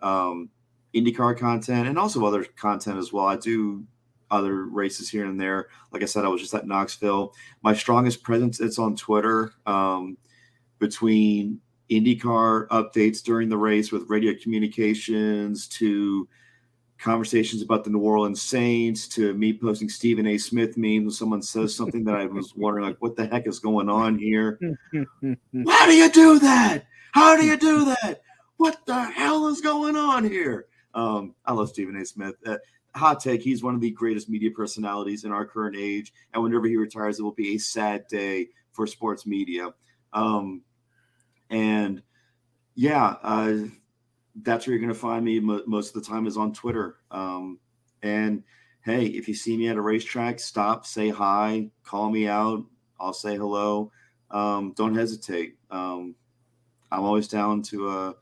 IndyCar content and also other content as well. I do other races here and there. Like I said, I was just at Knoxville. My strongest presence is on Twitter, between IndyCar updates during the race with radio communications to conversations about the New Orleans Saints to me posting Stephen A. Smith memes when someone says something that I was wondering, like, what the heck is going on here? How do you do that? How do you do that? What the hell is going on here? I love Stephen A. Smith. Hot take, he's one of the greatest media personalities in our current age, and whenever he retires, it will be a sad day for sports media. And yeah, that's where you're going to find me most of the time, is on Twitter. And hey, if you see me at a racetrack, stop, say hi, call me out. I'll say hello. Don't hesitate. I'm always down to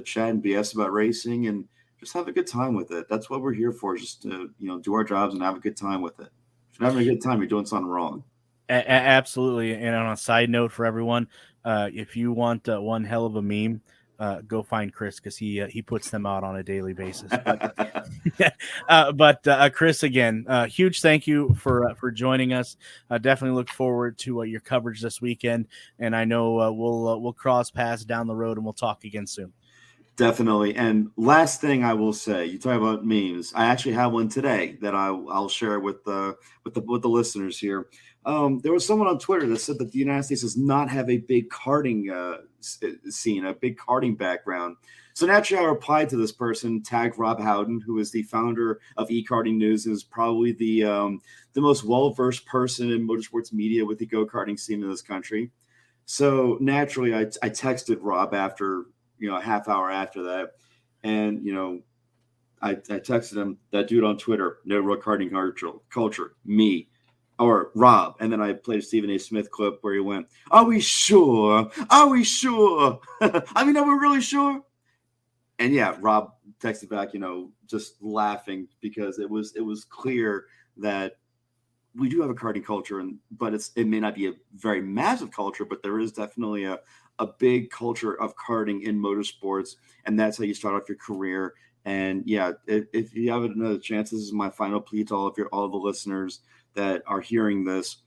chat and BS about racing and just have a good time with it. That's what we're here for, just to, do our jobs and have a good time with it. If you're having a good time, you're doing something wrong. Absolutely. And on a side note for everyone, if you want one hell of a meme, go find Chris, because he puts them out on a daily basis. But Chris, again, huge thank you for joining us. Definitely look forward to your coverage this weekend, and I know we'll cross paths down the road, and we'll talk again soon. Definitely. And last thing I will say, you talk about memes. I actually have one today that I'll share with the listeners here. There was someone on Twitter that said that the United States does not have a big karting scene, a big karting background. So naturally, I replied to this person, tagged Rob Howden, who is the founder of eKarting News, and is probably the most well-versed person in motorsports media with the go-karting scene in this country. So naturally, I texted Rob after, a half hour after that, and, I texted him, that dude on Twitter, no real karting culture, me, or Rob. And then I played a Stephen A. Smith clip where he went, "Are we sure? Are we sure? I mean, are we really sure?" And yeah, Rob texted back, just laughing because it was clear that we do have a karting culture, but it may not be a very massive culture, but there is definitely a big culture of karting in motorsports, and that's how you start off your career. And yeah, if you have another chance, this is my final plea to all the listeners that are hearing this.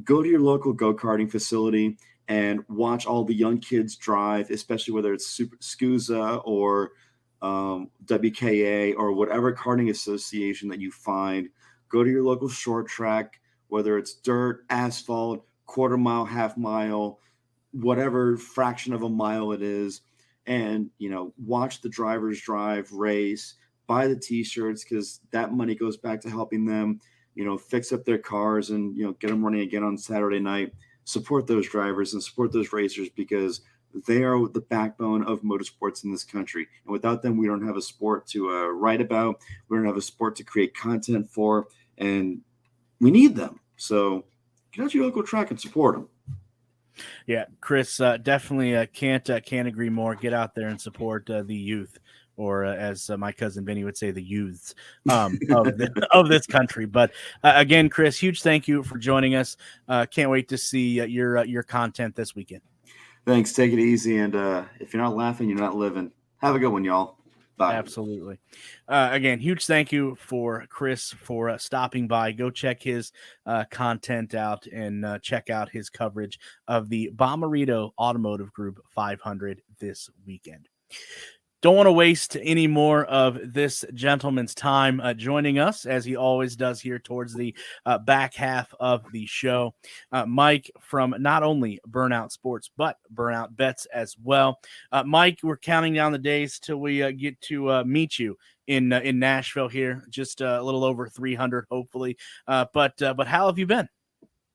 Go to your local go-karting facility and watch all the young kids drive, especially whether it's SCUSA or WKA or whatever karting association that you find. Go to your local short track, whether it's dirt, asphalt, quarter mile, half mile, whatever fraction of a mile it is, and watch the drivers drive, race, buy the t-shirts, because that money goes back to helping them fix up their cars and get them running again on Saturday night. Support those drivers and support those racers, because they are the backbone of motorsports in this country, and without them we don't have a sport to write about, we don't have a sport to create content for, and we need them. So get out to your local track and support them. Yeah, Chris, definitely can't agree more. Get out there and support the youth, or as my cousin Vinny would say, the youths of this country. But again, Chris, huge thank you for joining us. Can't wait to see your content this weekend. Thanks. Take it easy, and if you're not laughing, you're not living. Have a good one, y'all. Bye. Absolutely. Again, huge thank you for Chris for stopping by. Go check his content out and check out his coverage of the Bommarito Automotive Group 500 this weekend. Don't want to waste any more of this gentleman's time joining us, as he always does here towards the back half of the show. Mike from not only Burnout Sports, but Burnout Bets as well. Mike, we're counting down the days till we get to meet you in Nashville here, just a little over 300, hopefully. But how have you been?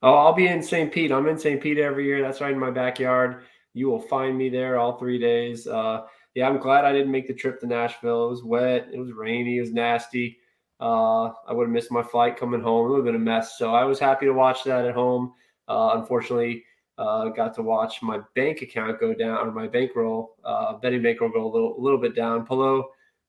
Oh, I'll be in St. Pete. I'm in St. Pete every year. That's right in my backyard. You will find me there all 3 days. Yeah, I'm glad I didn't make the trip to Nashville. It was wet. It was rainy. It was nasty. I would have missed my flight coming home. It would have been a mess. So I was happy to watch that at home. Unfortunately, got to watch my bank account go down, or my bankroll, betting bankroll go a little bit down. Polo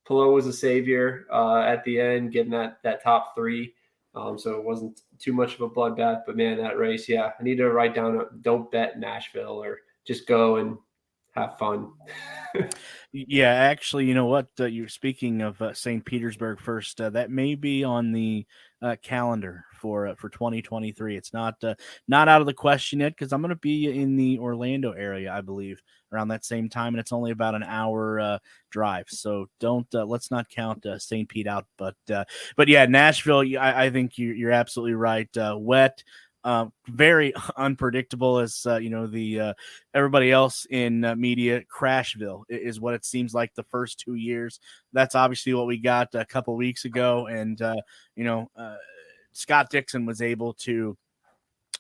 was a savior at the end, getting that top three. So it wasn't too much of a bloodbath. But man, that race, yeah, I need to write down don't bet Nashville, or just go and have fun. Yeah, actually, you know what? You're speaking of St. Petersburg first. That may be on the calendar for 2023. It's not out of the question yet, because I'm going to be in the Orlando area, I believe, around that same time, and it's only about an hour drive. So let's not count St. Pete out. But yeah, Nashville. I think you're absolutely right. Wet. Very unpredictable, as the everybody else in media. Crashville is what it seems like the first 2 years. That's obviously what we got a couple weeks ago, and Scott Dixon was able to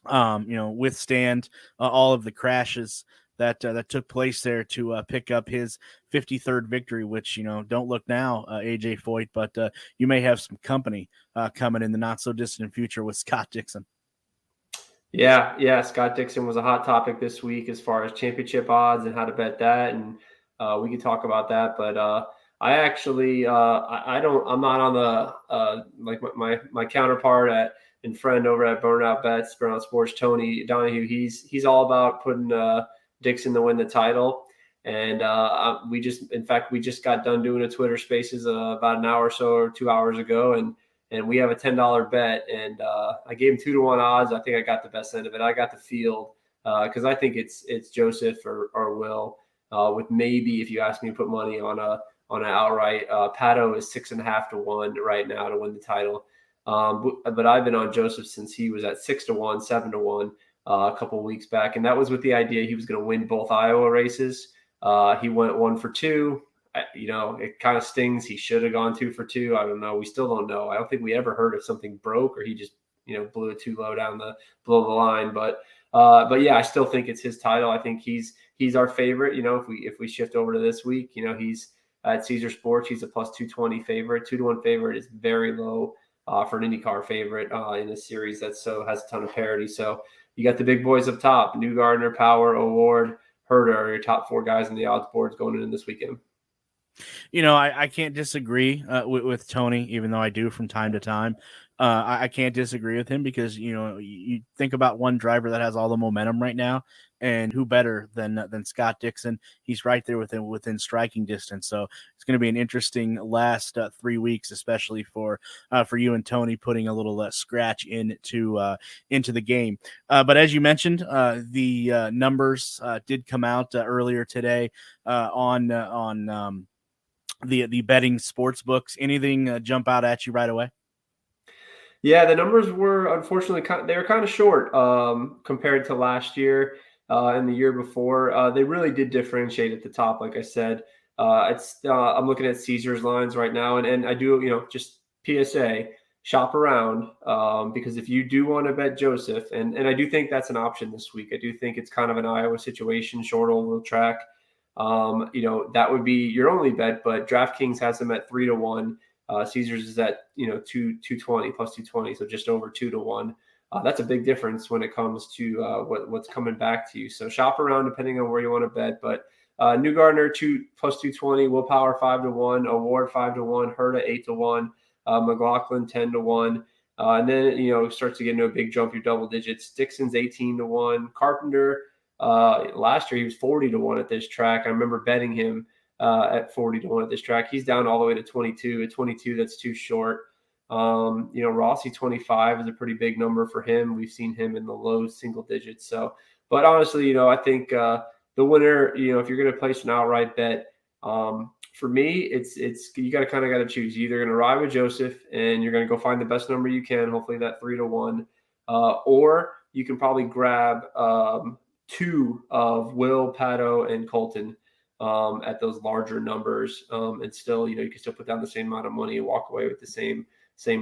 withstand all of the crashes that took place there to pick up his 53rd victory, which, don't look now, AJ Foyt, but you may have some company coming in the not so distant future with Scott Dixon. Yeah. Scott Dixon was a hot topic this week as far as championship odds and how to bet that. And we can talk about that. But I actually, I'm not on the, like my counterpart and friend over at Burnout Bets, Burnout Sports, Tony Donahue. He's all about putting Dixon to win the title. And we just got done doing a Twitter Spaces about an hour or so, or 2 hours ago. And we have a $10 bet, and I gave him 2-1 odds. I think I got the best end of it. I got the field because I think it's Joseph or Will. With maybe, if you ask me to put money on an outright, Pato is 6.5 to 1 right now to win the title. But I've been on Joseph since he was at 6 to 1, 7 to 1 a couple of weeks back, and that was with the idea he was going to win both Iowa races. He went 1 for 2. It kind of stings. He should have gone 2 for 2. I don't know. We still don't know. I don't think we ever heard if something broke or he just, blew it too low below the line. But yeah, I still think it's his title. I think he's our favorite. If we shift over to this week, he's at Caesar Sports. He's a plus 220 favorite. 2-1 favorite is very low for an IndyCar favorite in a series that has a ton of parity. So you got the big boys up top: Newgarden, Power, Award, Herta are your top 4 guys in the odds boards going into this weekend. I can't disagree with Tony, even though I do from time to time. I can't disagree with him because, you think about one driver that has all the momentum right now, and who better than Scott Dixon? He's right there within striking distance. So it's going to be an interesting last 3 weeks, especially for you and Tony, putting a little scratch into the game. But as you mentioned, the numbers did come out earlier today on the betting sports books. Anything jump out at you right away? Yeah, the numbers were unfortunately they were kind of short compared to last year and the year before. They really did differentiate at the top, like I said. I'm looking at Caesar's lines right now, and I do, just PSA, shop around because if you do want to bet Joseph, and I do think that's an option this week. I do think it's kind of an Iowa situation, short oval track. That would be your only bet, but DraftKings has them at 3-1. Caesars is at 220 plus 220, so just over 2-1. That's a big difference when it comes to what's coming back to you. So shop around depending on where you want to bet. But Newgarden 2 plus 220, Willpower 5-1, Award 5-1, Herta 8-1, McLaughlin 10-1, and then starts to get into a big jump. Your double digits. Dixon's 18-1. Carpenter last year he was 40-1 at this track. I remember betting him at 40-1 at this track. He's down all the way to 22. At 22, that's too short. Rossi 25 is a pretty big number for him. We've seen him in the low single digits. So, but honestly, I think the winner, if you're going to place an outright bet, for me, it's you got to choose. You're either going to ride with Joseph and you're going to go find the best number you can, hopefully that 3-1, or you can probably grab 2 of Will, Pato, and Colton at those larger numbers, and still, you can still put down the same amount of money and walk away with the same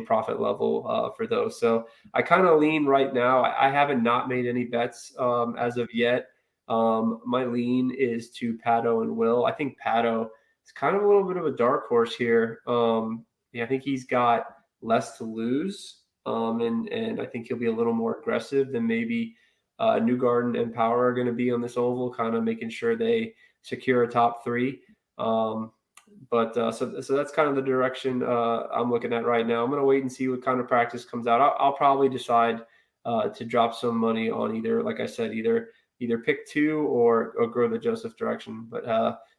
profit level for those. So I kind of lean right now. I haven't not made any bets as of yet. My lean is to Pato and Will. I think Pato is kind of a little bit of a dark horse here. I think he's got less to lose, and I think he'll be a little more aggressive than maybe Newgarden and Power are going to be on this oval, kind of making sure they secure a top 3. So that's kind of the direction I'm looking at right now. I'm going to wait and see what kind of practice comes out. I'll probably decide to drop some money on either, like I said, either pick 2 or go the Joseph direction, but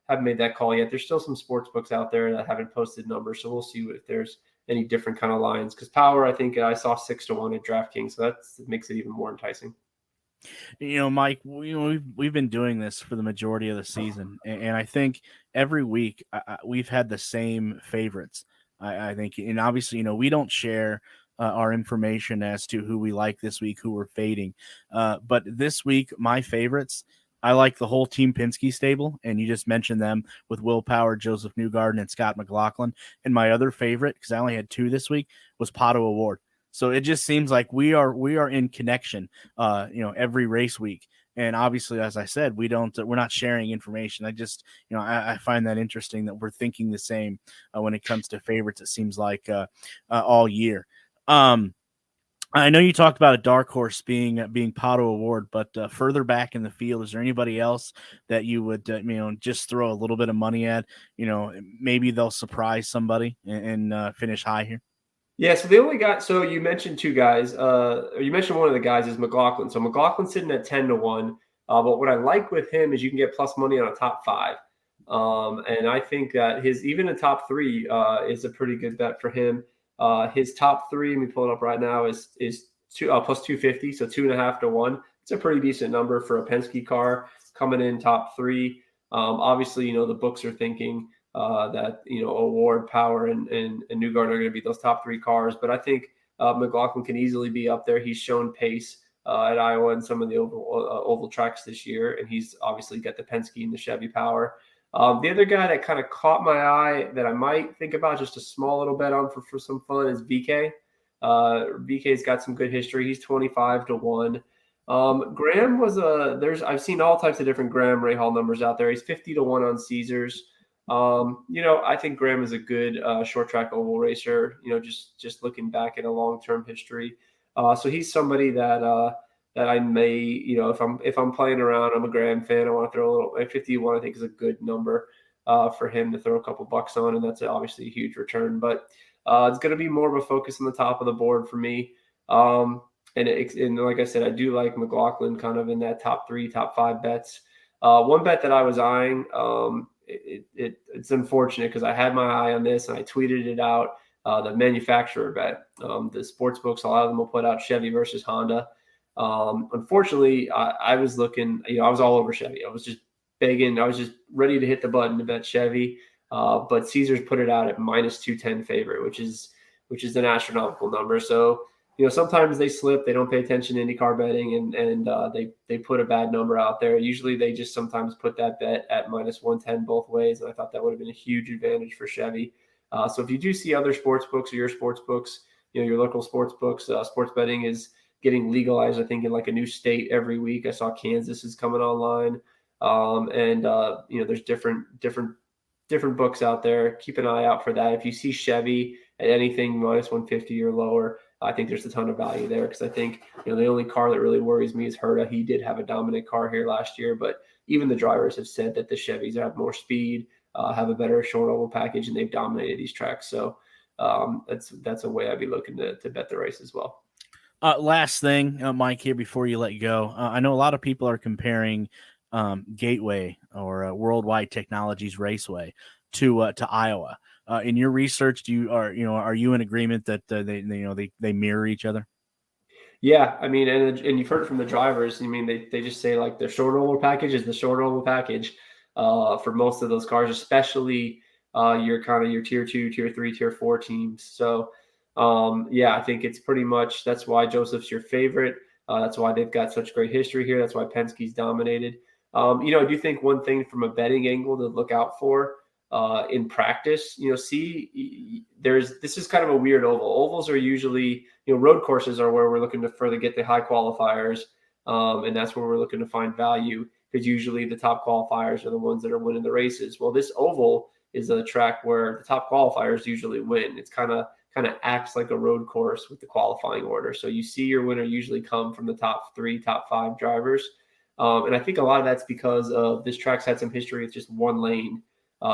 haven't made that call yet. There's still some sports books out there that haven't posted numbers, so we'll see if there's any different kind of lines. Because Power, I think I saw 6-1 at DraftKings, so that makes it even more enticing. Mike, we've been doing this for the majority of the season, and I think every week we've had the same favorites. I think, and obviously, we don't share our information as to who we like this week, who we're fading. But this week, my favorites, I like the whole Team Penske stable, and you just mentioned them with Will Power, Joseph Newgarden, and Scott McLaughlin. And my other favorite, because I only had 2 this week, was Pato Award. So it just seems like we are in connection, every race week. And obviously, as I said, we're not sharing information. I just, I find that interesting that we're thinking the same when it comes to favorites. It seems like all year. I know you talked about a dark horse being Pato Award, but further back in the field, is there anybody else that you would just throw a little bit of money at? Maybe they'll surprise somebody and finish high here. Yeah, so the only guy. So you mentioned 2 guys. You mentioned one of the guys is McLaughlin. So McLaughlin's sitting at 10-1. But what I like with him is you can get plus money on a top 5. And I think that even a top 3 is a pretty good bet for him. His top 3, let me pull it up right now, is plus 250, so 2.5-1. It's a pretty decent number for a Penske car coming in top 3. Obviously, the books are thinking that Award, Power, and Newgarden are going to be those top 3 cars. But I think McLaughlin can easily be up there. He's shown pace at Iowa and some of the oval tracks this year, and he's obviously got the Penske and the Chevy Power. The other guy that kind of caught my eye that I might think about just a small little bet on for some fun is VK. VK's got some good history. He's 25-1. Graham was I've seen all types of different Graham Rahal numbers out there. He's 50-1 on Caesars. I think Graham is a good short track oval racer. Just looking back at a long-term history. So he's somebody that I may, if I'm playing around, I'm a Graham fan. I want to throw a little 51. I think is a good number for him to throw a couple bucks on, and that's obviously a huge return. But it's going to be more of a focus on the top of the board for me. And like I said, I do like McLaughlin kind of in that top 3, top 5 bets. One bet that I was eyeing, it's unfortunate because I had my eye on this and I tweeted it out. The manufacturer bet, the sports books, a lot of them will put out Chevy versus Honda. Unfortunately, I was looking, I was all over Chevy. I was just begging. I was just ready to hit the button to bet Chevy. But Caesars put it out at -210 favorite, which is an astronomical number. So, sometimes they slip, they don't pay attention to IndyCar betting and they put a bad number out there. Usually they just sometimes put that bet at -110 both ways. And I thought that would have been a huge advantage for Chevy. So if you do see other sports books or your sports books, your local sports books, sports betting is getting legalized, I think, in like a new state every week. I saw Kansas is coming online. There's different books out there. Keep an eye out for that. If you see Chevy at anything -150 or lower, I think there's a ton of value there because I think, the only car that really worries me is Herta. He did have a dominant car here last year, but even the drivers have said that the Chevys have more speed, have a better short oval package, and they've dominated these tracks. So that's a way I'd be looking to bet the race as well. Last thing, Mike, here before you let go, I know a lot of people are comparing Gateway or World Wide Technologies Raceway to Iowa. In your research, are you in agreement that they mirror each other? Yeah, I mean, and you've heard from the drivers. I mean, they just say like the short oval package is the short oval package for most of those cars, especially your tier 2, tier 3, tier 4 teams. So I think it's pretty much that's why Joseph's your favorite. That's why they've got such great history here. That's why Penske's dominated. I do think one thing from a betting angle to look out for in practice, this is kind of a weird oval. Ovals are usually, road courses are where we're looking to further get the high qualifiers. And that's where we're looking to find value because usually the top qualifiers are the ones that are winning the races. Well, this oval is a track where the top qualifiers usually win. It's kind of acts like a road course with the qualifying order. So you see your winner usually come from the top 3, top 5 drivers. And I think a lot of that's because of this track's had some history with just one lane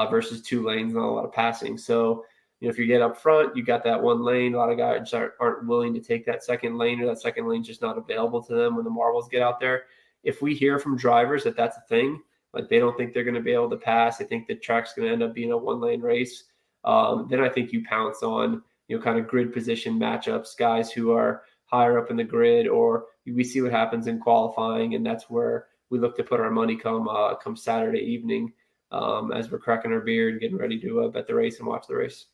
versus 2 lanes, not a lot of passing. So, if you get up front, you got that one lane. A lot of guys aren't willing to take that second lane, or that second lane just not available to them when the marbles get out there. If we hear from drivers that that's a thing, like they don't think they're going to be able to pass, I think the track's going to end up being a 1-lane race. Then I think you pounce on, kind of grid position matchups, guys who are higher up in the grid, or we see what happens in qualifying. And that's where we look to put our money come Saturday evening as we're cracking our beer and getting ready to bet the race and watch the race.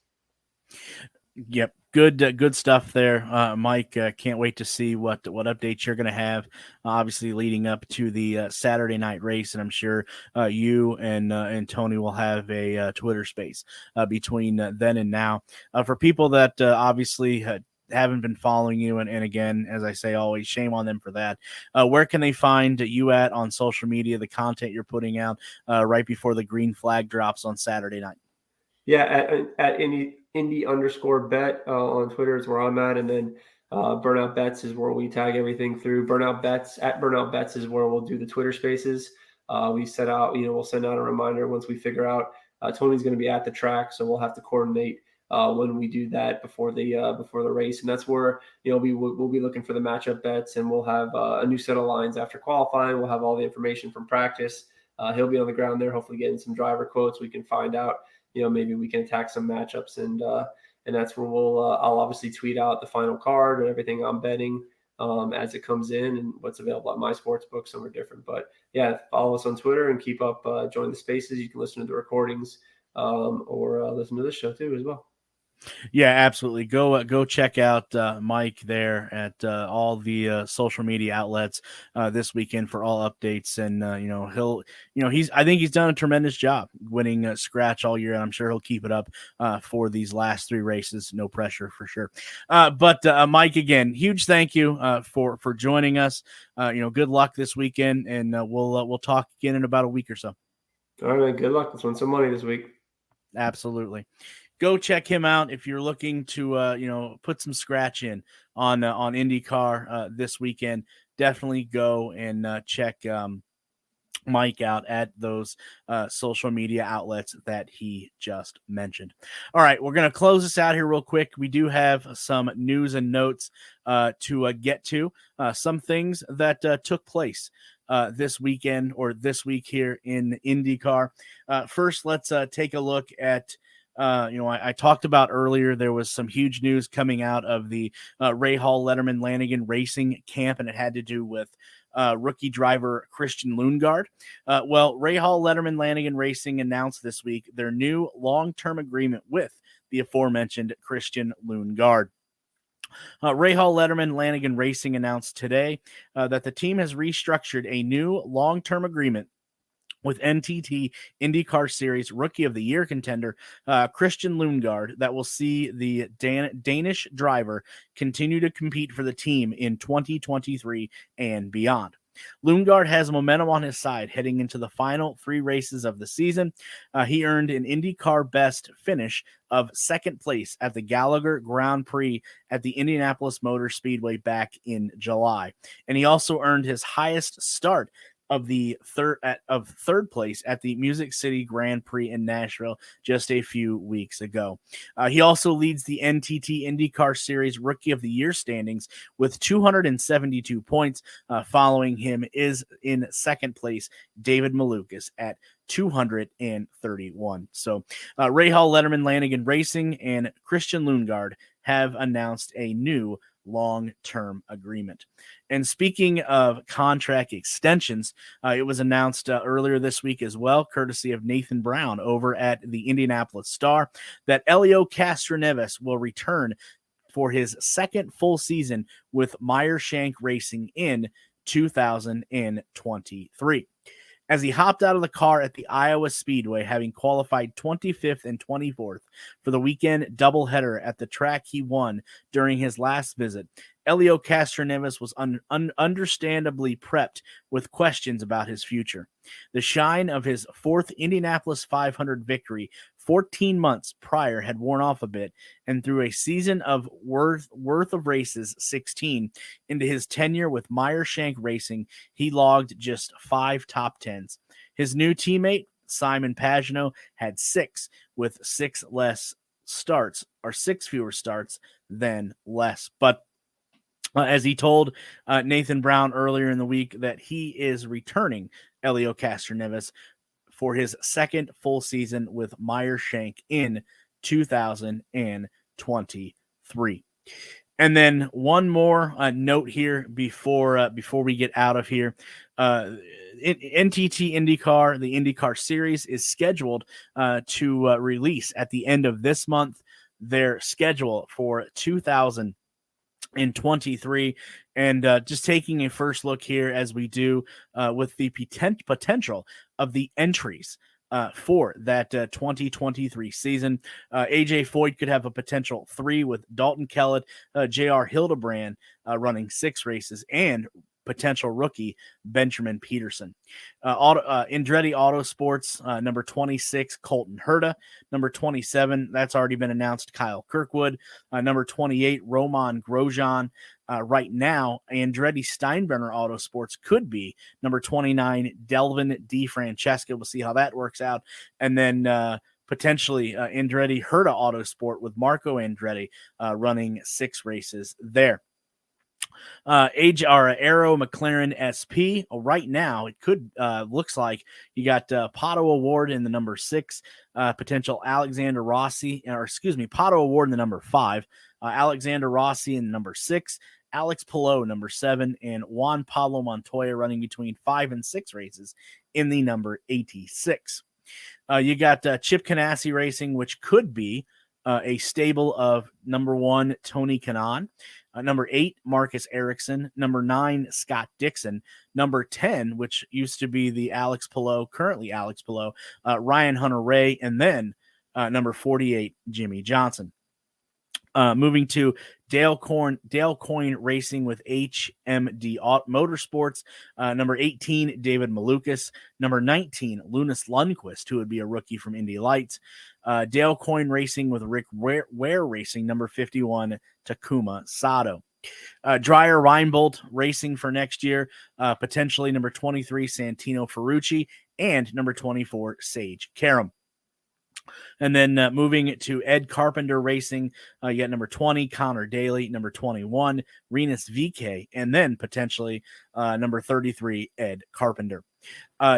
Yep. Good stuff there, Mike. Can't wait to see what updates you're going to have, obviously leading up to the Saturday night race, and I'm sure you and Tony will have a Twitter space between then and now. For people that obviously haven't been following you, and again, as I say always, shame on them for that. Where can they find you at on social media? The content you're putting out right before the green flag drops on Saturday night. Yeah, at Indy_bet on Twitter is where I'm at, and then Burnout Bets is where we tag everything through. Burnout Bets is where we'll do the Twitter Spaces. We set out, we'll send out a reminder once we figure out Tony's going to be at the track, so we'll have to coordinate when we do that before the race, and that's where we'll be looking for the matchup bets, and we'll have a new set of lines after qualifying. We'll have all the information from practice. He'll be on the ground there, hopefully getting some driver quotes. We can find out. Maybe we can attack some matchups, and that's where I'll obviously tweet out the final card and everything I'm betting as it comes in and what's available at my sports book. Some are different, but yeah, follow us on Twitter and keep up, join the spaces. You can listen to the recordings or listen to this show too as well. Yeah, absolutely. Go check out Mike there at all the social media outlets this weekend for all updates. And I think he's done a tremendous job winning Scratch all year, and I'm sure he'll keep it up for these last 3 races. No pressure for sure. But Mike, again, huge thank you for joining us. Good luck this weekend, and we'll talk again in about a week or so. All right, good luck. Let's win some money this week. Absolutely. Go check him out if you're looking to put some scratch in on IndyCar this weekend. Definitely go and check Mike out at those social media outlets that he just mentioned. All right, we're going to close this out here real quick. We do have some news and notes to get to. Some things that took place this weekend or this week here in IndyCar. First, let's take a look at I talked about earlier, there was some huge news coming out of the Ray Hall Letterman Lanigan Racing camp, and it had to do with rookie driver Christian Lundgaard. Well, Ray Hall Letterman Lanigan Racing announced this week their new long-term agreement with the aforementioned Christian Lundgaard. Ray Hall Letterman Lanigan Racing announced today that the team has restructured a new long-term agreement with NTT IndyCar Series Rookie of the Year contender Christian Lundgaard that will see the Danish driver continue to compete for the team in 2023 and beyond. Lundgaard has momentum on his side heading into the final 3 races of the season. He earned an IndyCar best finish of second place at the Gallagher Grand Prix at the Indianapolis Motor Speedway back in July. And he also earned his highest start of third place at the Music City Grand Prix in Nashville just a few weeks ago. He also leads the NTT IndyCar Series Rookie of the Year standings with 272 points. Following him is in second place David Malukas at 231. So Ray Hall Letterman Lanigan Racing and Christian Lundgaard have announced a new long-term agreement. And speaking of contract extensions, it was announced earlier this week as well, courtesy of Nathan Brown over at the Indianapolis Star, that Elio Castroneves will return for his second full season with Meyer Shank Racing in 2023. As he hopped out of the car at the Iowa Speedway, having qualified 25th and 24th for the weekend doubleheader at the track he won during his last visit, Elio Castroneves was understandably prepped with questions about his future. The shine of his 4th Indianapolis 500 victory 14 months prior had worn off a bit, and through a season of worth of races, 16, into his tenure with Meyer Shank Racing, he logged just 5 top 10s. His new teammate, Simon Pagenaud, had 6, with 6 fewer starts than less. But as he told Nathan Brown earlier in the week, that he is returning Elio Castroneves for his second full season with Meyer Shank in 2023. And then one more note here before we get out of here. NTT IndyCar, the IndyCar Series, is scheduled to release at the end of this month their schedule for 2023, and just taking a first look here as we do with the potential of the entries for that 2023 season. AJ Foyt could have a potential 3 with Dalton Kellett, JR Hildebrand running 6 races, and potential rookie Benjamin Peterson. Andretti Autosports, number 26, Colton Herta. Number 27, that's already been announced, Kyle Kirkwood. Number 28, Roman Grosjean. Right now, Andretti Steinbrenner Autosports could be number 29, Delvin DeFrancesca. We'll see how that works out. And then potentially Andretti Herta Autosport with Marco Andretti running 6 races there. Aero McLaren SP. Right now, it could looks like you got Pato Award in the number 6, potential Alexander Rossi, Pato Award in the number 5, Alexander Rossi in the number 6, Alex Palou number 7, and Juan Pablo Montoya running between 5 and 6 races in the number 86. You got Chip Ganassi Racing, which could be a stable of number 1, Tony Kanaan. Number 8, Marcus Ericsson. Number 9, Scott Dixon. Number 10, which used to be the Alex Palou, currently Alex Palou, Ryan Hunter-Reay. And then number 48, Jimmy Johnson. Moving to Dale Coyne Racing with HMD Motorsports. Number 18, David Malukas. Number 19, Lunas Lundquist, who would be a rookie from Indy Lights. Dale Coyne Racing with Rick Ware Racing. Number 51, Takuma Sato. Dreyer Reinbold Racing for next year. Potentially number 23, Santino Ferrucci. And number 24, Sage Karam. And then moving to Ed Carpenter Racing, you got number 20, Connor Daly, number 21, Renus VK, and then potentially number 33, Ed Carpenter.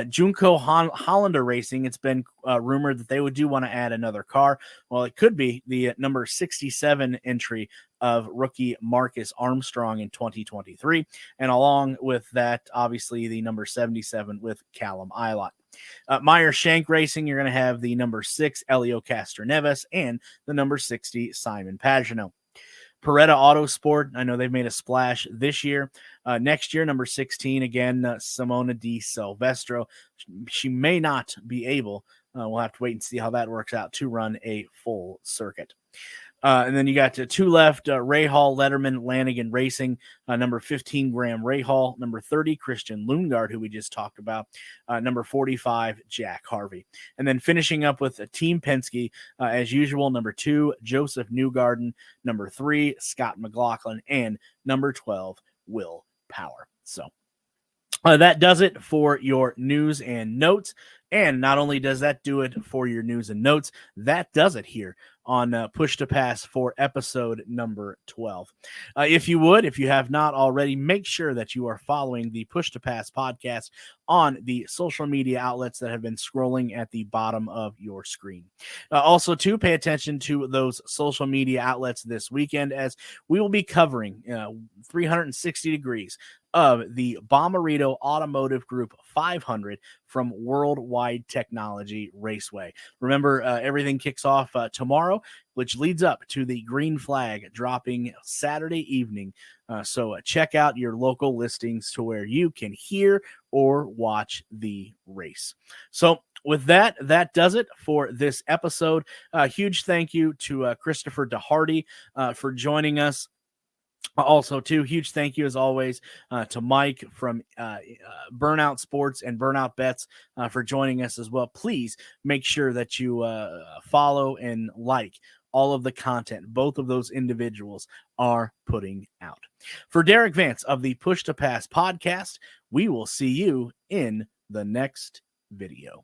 Junko Hollander Racing, it's been rumored that they would want to add another car. Well, it could be the number 67 entry of rookie Marcus Armstrong in 2023. And along with that, obviously, the number 77 with Callum Ilott. Meyer Shank Racing, you're going to have the number 6, Elio Castroneves, and the number 60, Simon Pagino. Peretta Autosport, I know they've made a splash this year. Next year, number 16, again, Simona Di Silvestro. She may not be able, we'll have to wait and see how that works out, to run a full circuit. And then you got 2 left, Ray Hall, Letterman, Lanigan Racing, number 15, Graham Ray Hall, number 30, Christian Lundgaard, who we just talked about, number 45, Jack Harvey. And then finishing up with Team Penske, as usual, number 2, Joseph Newgarden, number 3, Scott McLaughlin, and number 12, Will Power. So that does it for your news and notes. And not only does that do it for your news and notes, that does it here on Push to Pass for episode number 12. If you have not already, make sure that you are following the Push to Pass podcast on the social media outlets that have been scrolling at the bottom of your screen. Also, too, pay attention to those social media outlets this weekend, as we will be covering 360 degrees of the Bommarito Automotive Group 500 from World Wide Technology Raceway. Remember, everything kicks off tomorrow, which leads up to the green flag dropping Saturday evening. So check out your local listings to where you can hear or watch the race. So with that, that does it for this episode. Huge thank you to Christopher DeHarde for joining us. Also, too, huge thank you, as always, to Mike from Burnout Sports and Burnout Bets for joining us as well. Please make sure that you follow and like all of the content both of those individuals are putting out. For Derik Vance of the Push to Pass podcast, we will see you in the next video.